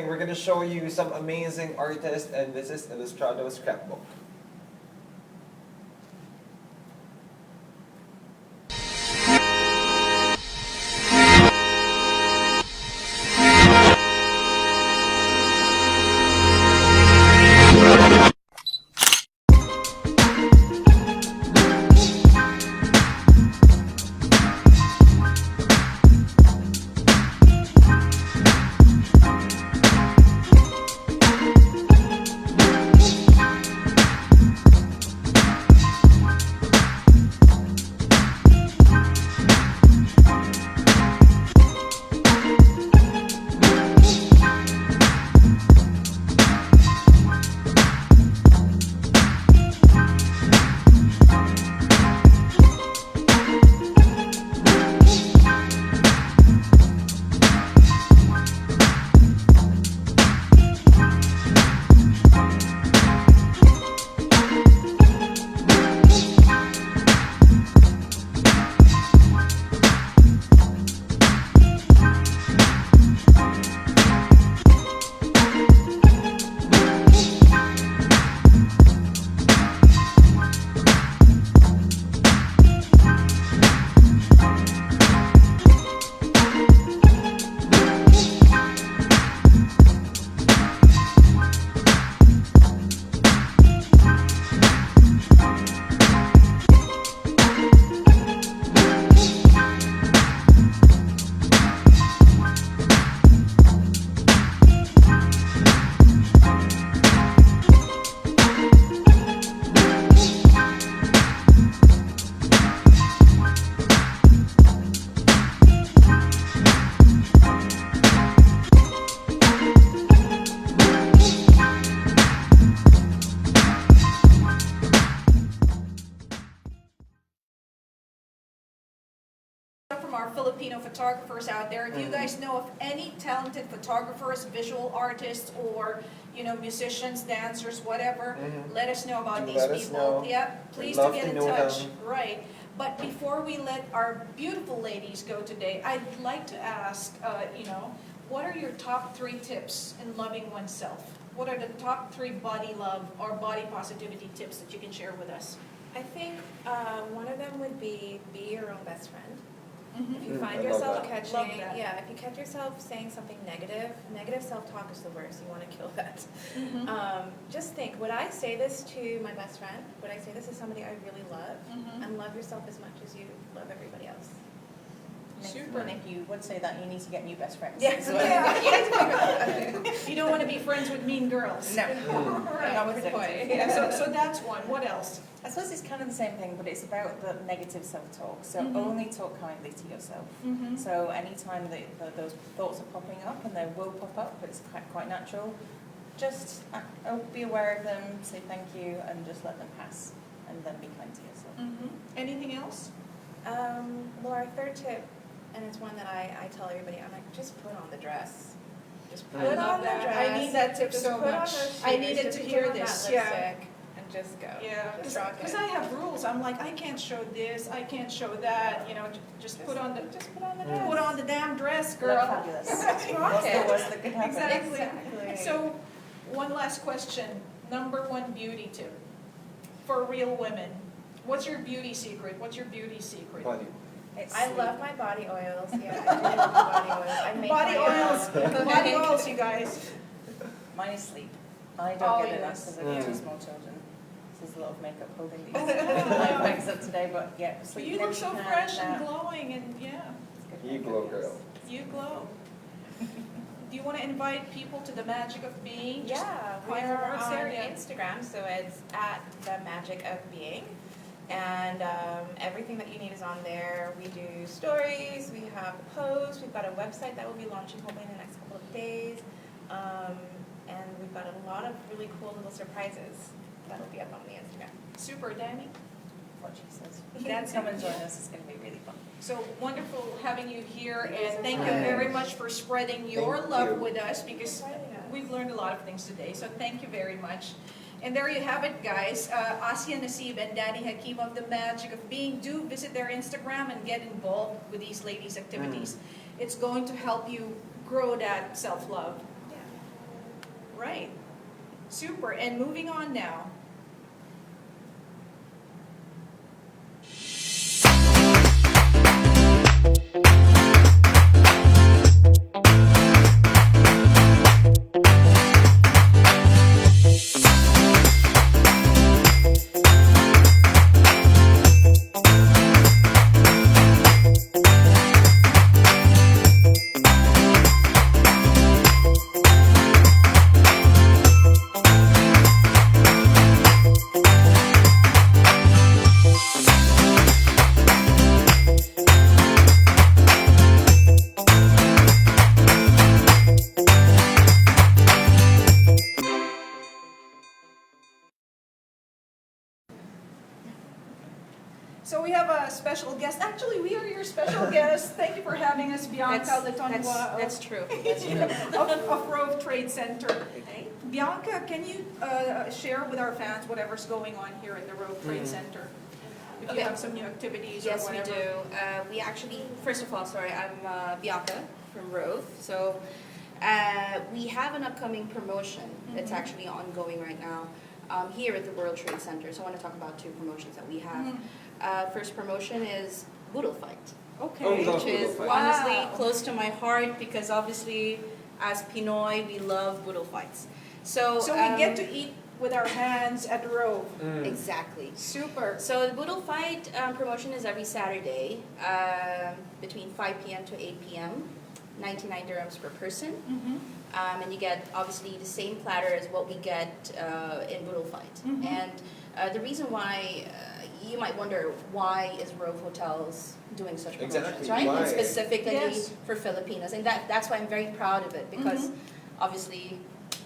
we're gonna show you some amazing artists, and this is Illustrado Scrapbook. From our Filipino photographers out there, if you guys know of any talented photographers, visual artists, or musicians, dancers, whatever, let us know about these people. Yeah, please do get in touch. Right. But before we let our beautiful ladies go today, I'd like to ask, what are your top 3 tips in loving oneself? What are the top 3 body love or body positivity tips that you can share with us? I think one of them would be your own best friend. If you find yourself if you catch yourself saying something negative self-talk is the worst. You want to kill that. Just think, would I say this to my best friend? Would I say this to somebody I really love? And love yourself as much as you love everybody else. Super. Nick, you would say that you need to get new best friends. Yes. You don't want to be friends with mean girls. No. Yeah, so that's one. What else? I suppose it's kind of the same thing, but it's about the negative self-talk. So only talk kindly to yourself. So anytime those thoughts are popping up, and they will pop up, but it's quite natural, just be aware of them, say thank you, and just let them pass, and then be kind to yourself. Anything else? Well, our third tip, and it's one that I tell everybody, I'm like, just put on the dress. Just put on the dress. I need that tip so much. I needed to hear this. Yeah. And just go. Yeah, because I have rules. I'm like, I can't show this, I can't show that. Just put on the dress. Put on the damn dress, girl. Look fabulous. What's the good happen? Exactly. So, one last question. Number 1 beauty tip for real women. What's your beauty secret? Body. I love my body oils. Yeah, I do love my body oils. I make body oils, you guys. Mine is sleep. I don't get enough because I have 2 small children. There's a lot of makeup holding these legs up today, but yeah. But you look so fresh and glowing, and yeah. You glow, girl. You glow. Do you want to invite people to the Magic of Being? Yeah, we're on Instagram, so it's at the Magic of Being. And everything that you need is on there. We do stories, we have posts, we've got a website that will be launching hopefully in the next couple of days. And we've got a lot of really cool little surprises. that'll be up on the Instagram. Super, Dani. What she says. Dance, come and join us. It's going to be really fun. So wonderful having you here, and thank you very much for spreading your love with us, because we've learned a lot of things today. So thank you very much. And there you have it, guys. Aseya, Nasib, and Dani Hakim of The Magic of Being. Do visit their Instagram and get involved with these ladies' activities. It's going to help you grow that self-love. Yeah. Right. Super. And moving on now. So we have a special guest. Actually, we are your special guest. Thank you for having us, Bianca Letonwa. That's true. That's true. of ROVE Trade Center. Bianca, can you share with our fans whatever's going on here at the ROVE Trade Center? If you have some new activities or whatever. Yes, we do. We actually, first of all, sorry, I'm Bianca from ROVE. So we have an upcoming promotion that's actually ongoing right now here at the World Trade Center. So I want to talk about two promotions that we have. First promotion is Boodle Fight. Okay. Which is honestly close to my heart, because obviously as Pinoy, we love Boodle Fights. So we get to eat with our hands at ROVE. Exactly. Super. So the Boodle Fight promotion is every Saturday between 5 p.m. to 8 p.m. 99 dirhams per person. And you get obviously the same platter as what we get in Boodle Fight. And the reason why, you might wonder, why is ROVE Hotels doing such promotions, right? Why? And specifically for Filipinos. And that's why I'm very proud of it, because obviously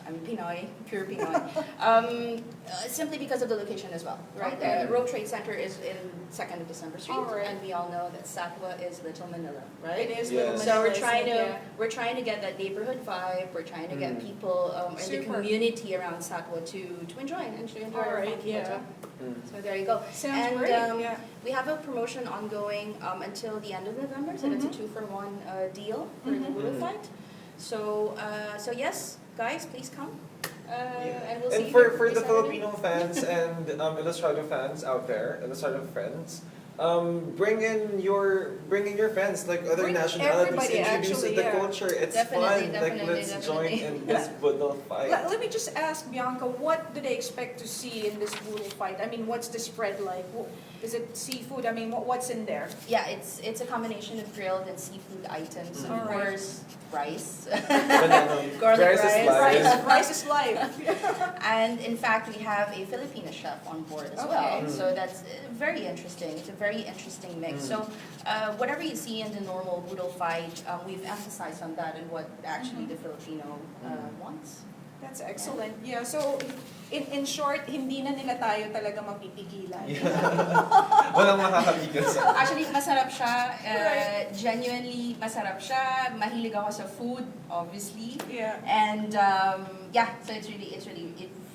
I'm Pinoy, pure Pinoy. Simply because of the location as well, right? Okay. ROVE Trade Center is in 2nd of December Street, and we all know that Satwa is Little Manila, right? It is Little Manila. So we're trying to get that neighborhood vibe. We're trying to get people in the community around Satwa to enjoy and to enjoy our hotel. So there you go. Sounds great. We have a promotion ongoing until the end of November. So that's a 2-for-1 deal for the Boodle Fight. So yes, guys, please come. And we'll see you for the Saturday. Filipino fans and Illustrado fans out there, Illustrado friends, bring in your friends, like other nationalities, introduce the culture. It's fun. Like let's join in this Boodle Fight. Let me just ask Bianca, what do they expect to see in this Boodle Fight? I mean, what's the spread like? Is it seafood? I mean, what's in there? Yeah, it's a combination of grilled and seafood items. Of course, rice. Garlic rice. Rice is life. And in fact, we have a Filipino chef on board as well. So that's very interesting. It's a very interesting mix. So whatever you see in the normal Boodle Fight, we've emphasized on that and what actually the Filipino wants. That's excellent. Yeah, so in short, hindi na nila tayo talaga mapipigilan. Walang makakapigil sa. Actually, masarap siya. Genuinely, masarap siya. Mahilig ako sa food, obviously. Yeah. And so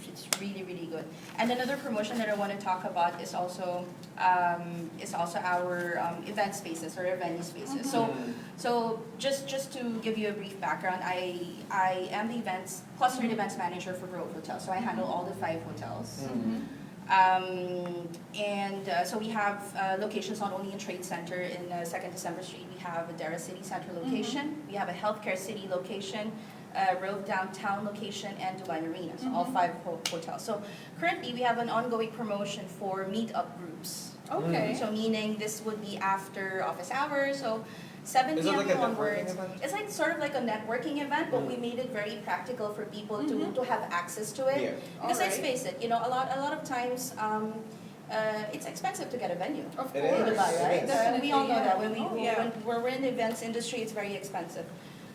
it's really good. And another promotion that I want to talk about is also our event spaces or our venue spaces. So just to give you a brief background, I am the clustered events manager for ROVE Hotels. So I handle all the 5 hotels. So we have locations not only in Trade Center in 2nd December Street. We have a Dara City Center location. We have a Healthcare City location. ROVE Downtown location, and Dubai Marina, so all 5 hotels. So currently we have an ongoing promotion for meet-up groups. Okay. So meaning this would be after office hours, so 7 p.m. Is it like onwards. It's like sort of like a networking event, but we made it very practical for people to have access to it. Yeah. Because let's face it, a lot of times it's expensive to get a venue in Dubai, right? We all know that when we're in the events industry, it's very expensive.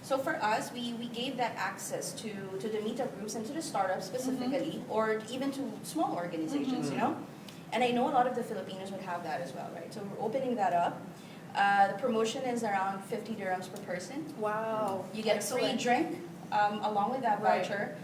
So for us, we gave that access to the meetup groups and to the startups specifically, or even to small organizations, you know? And I know a lot of the Filipinos would have that as well, right? So we're opening that up. The promotion is around 50 dirhams per person. Wow. You get a free drink along with that voucher.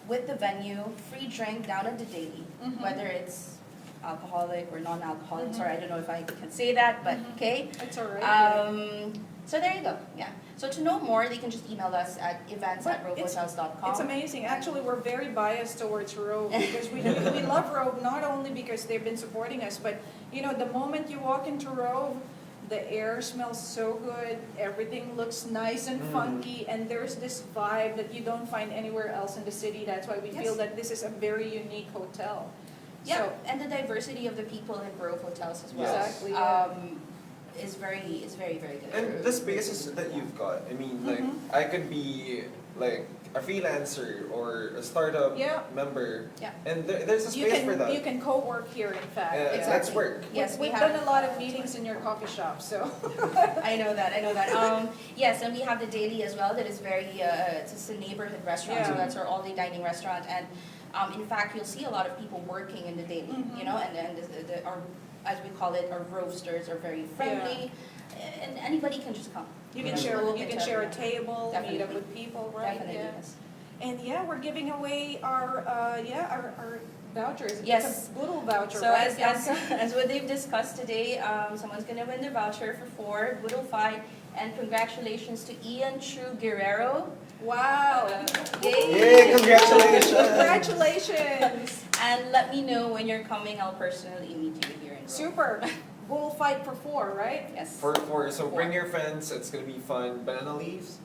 With the venue, free drink down at the daily, whether it's alcoholic or non-alcoholic. Sorry, I don't know if I can say that, but okay. It's alright. So there you go. Yeah. So to know more, they can just email us at events@rovehotels.com. It's amazing. Actually, we're very biased towards ROVE because we love ROVE not only because they've been supporting us, but you know, the moment you walk into ROVE, the air smells so good, everything looks nice and funky, and there's this vibe that you don't find anywhere else in the city. That's why we feel that this is a very unique hotel. Yeah, So, and the diversity of the people in ROVE hotels as well. Exactly. Is very, very good. And the spaces that you've got, I mean, like, I could be like a freelancer or a startup member, and there's a space for that. You can co-work here, in fact. Let's work. Yes, We've done a lot of meetings in your coffee shop, so. I know that. Yes, and we have the Daily as well. That is very. It's a neighborhood restaurant, so that's our all-day dining restaurant. And in fact, you'll see a lot of people working in the Daily. You know, and our, as we call it, our roasters are very friendly, and anybody can just come. You can share a table, Definitely. meet up with people, right? Definitely, Yes. And we're giving away our vouchers. Yes. It's a Boodle voucher, So right? as what they've discussed today, someone's gonna win the voucher for 4 Boodle 5, and congratulations to Ian True Guerrero. Wow! Yay! Congratulations! Congratulations! And let me know when you're coming. I'll personally meet you here in Rome. Super. Bull fight for 4, right? Yes. For so bring your friends. It's gonna be fun. Banana leaves.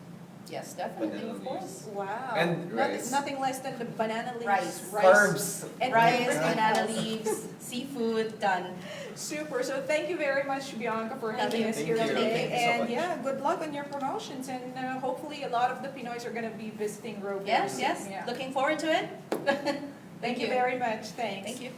Yes, definitely, Banana of course. Wow. And rice. Nothing less than the banana leaves. Rice. Carbs. And Rice, everything banana else. leaves, seafood, done. Super. So thank you very much, Bianca, for having us here Thank you. today. Thank you so much. And good luck on your promotions. And hopefully a lot of the Pinoys are going to be visiting ROVE. Yes, soon. yes. Yeah. Looking forward to it. Thank you very much. Thanks. Thank you.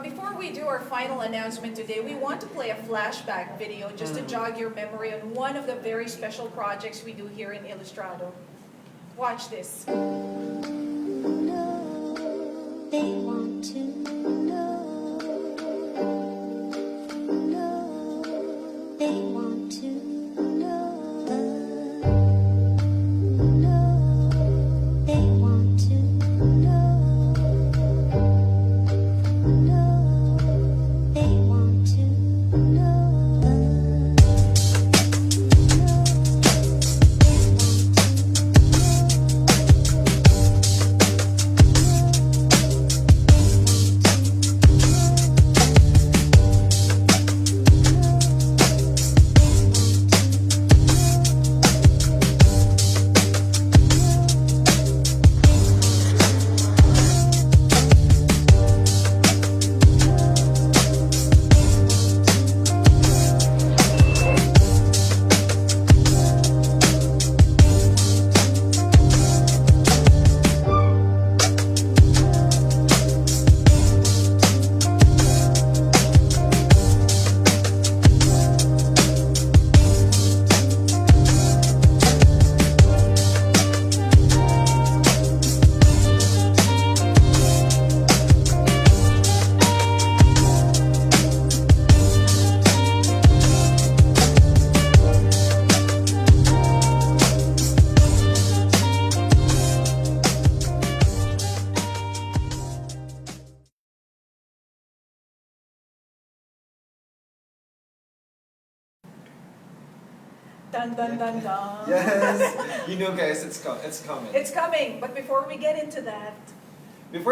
Before we do our final announcement today, we want to play a flashback video just to jog your memory on one of the very special projects we do here in Illustrado. Watch this. They want to know. They want to know. They want to know. They want to know. Dun dun dun dun. Yes, you know, guys, it's coming. It's coming. But before we get into that, we'd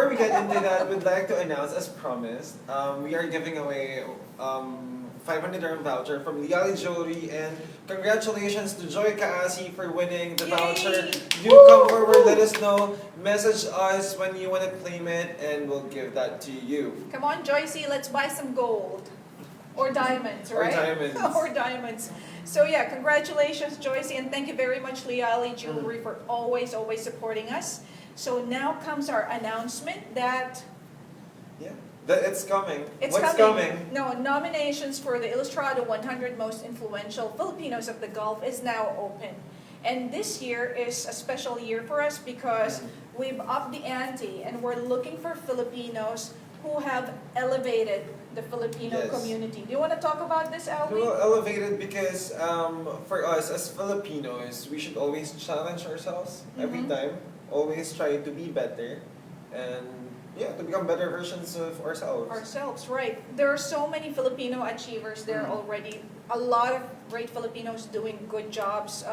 like to announce, as promised, we are giving away 500 dirham voucher from Liali Jewelry, and congratulations to Joy Kaasi for winning the voucher. Do come forward, let us know, message us when you want to claim it, and we'll give that to you. come on, Joycey, let's buy some gold. Or diamonds, Or right? diamonds. Or diamonds. So yeah, congratulations, Joycey, and thank you very much, Liali Jewelry, for always supporting us. So now comes our announcement that That it's coming. it's What's coming. No, nominations for the Illustrado 100 Most Influential Filipinos of the Gulf is now open. And this year is a special year for us because we've upped the ante and we're looking for Filipinos who have elevated the Filipino Yes. community. Do you want to talk about this, Alvin? Well, elevated because for us as Filipinos, we should always challenge ourselves every time. Always try to be better and to become better versions of ourselves. Ourselves, right. There are so many Filipino achievers there already. A lot of great Filipinos doing good jobs,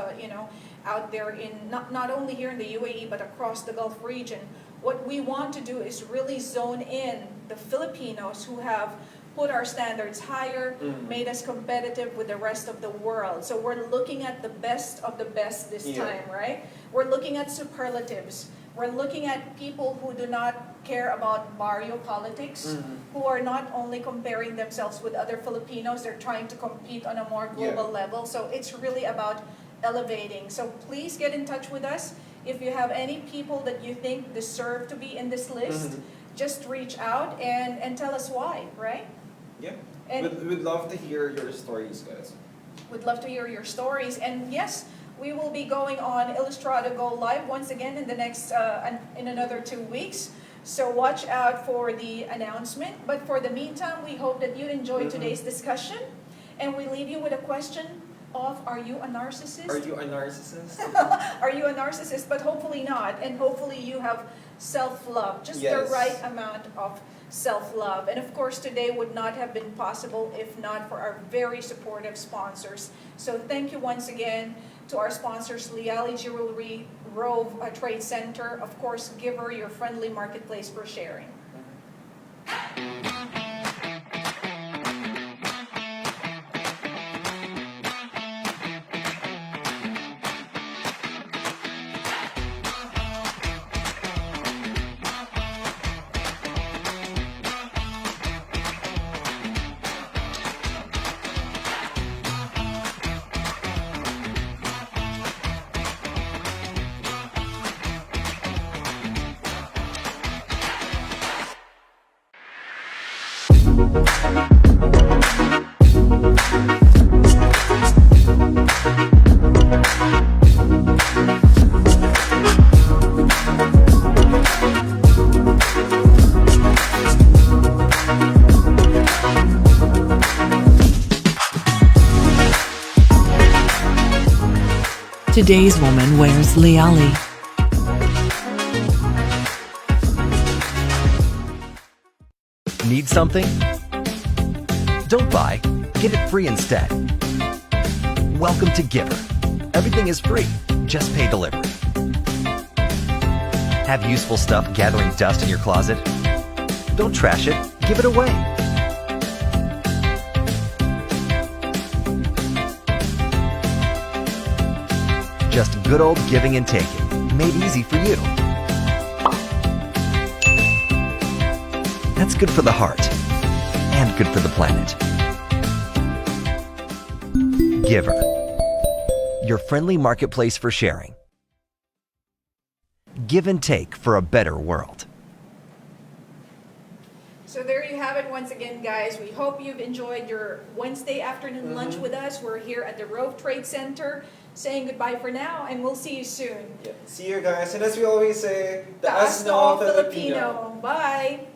out there in not only here in the UAE but across the Gulf region. What we want to do is really zone in the Filipinos who have put our standards higher, made us competitive with the rest of the world. So we're looking at the best of the best this time, right? We're looking at superlatives. We're looking at people who do not care about barrio politics, who are not only comparing themselves with other Filipinos, they're trying to compete on a more global level. So it's really about elevating. So please get in touch with us. If you have any people that you think deserve to be in this list, just reach out and tell us why, right? Yeah. And We'd love to hear your stories, guys. we'd love to hear your stories. And yes, we will be going on Illustrado Go Live once again in the next, in another 2 weeks. So watch out for the announcement. But for the meantime, we hope that you enjoyed today's discussion. And we leave you with a question of, are you a narcissist? Are you a narcissist? Are you a narcissist? But hopefully not. And hopefully you have self-love, just the right amount of self-love. And of course, today would not have been possible if not for our very supportive sponsors. So thank you once again to our sponsors, Liali Jewelry, ROVE Trade Center, of course, Giver, your friendly marketplace for sharing. Today's woman wears Liali. Need something? Don't buy, get it free instead. Welcome to Giver. Everything is free, just pay delivery. Have useful stuff gathering dust in your closet? Don't trash it, give it away. Just good old giving and taking, made easy for you. That's good for the heart, and good for the planet. Giver, your friendly marketplace for sharing. Give and take for a better world. So there you have it once again, guys. We hope you've enjoyed your Wednesday afternoon lunch with us. We're here at the ROVE Trade Center saying goodbye for now, and we'll see you soon. Yeah. See you guys. And as we always say, Taas no Filipino. Bye!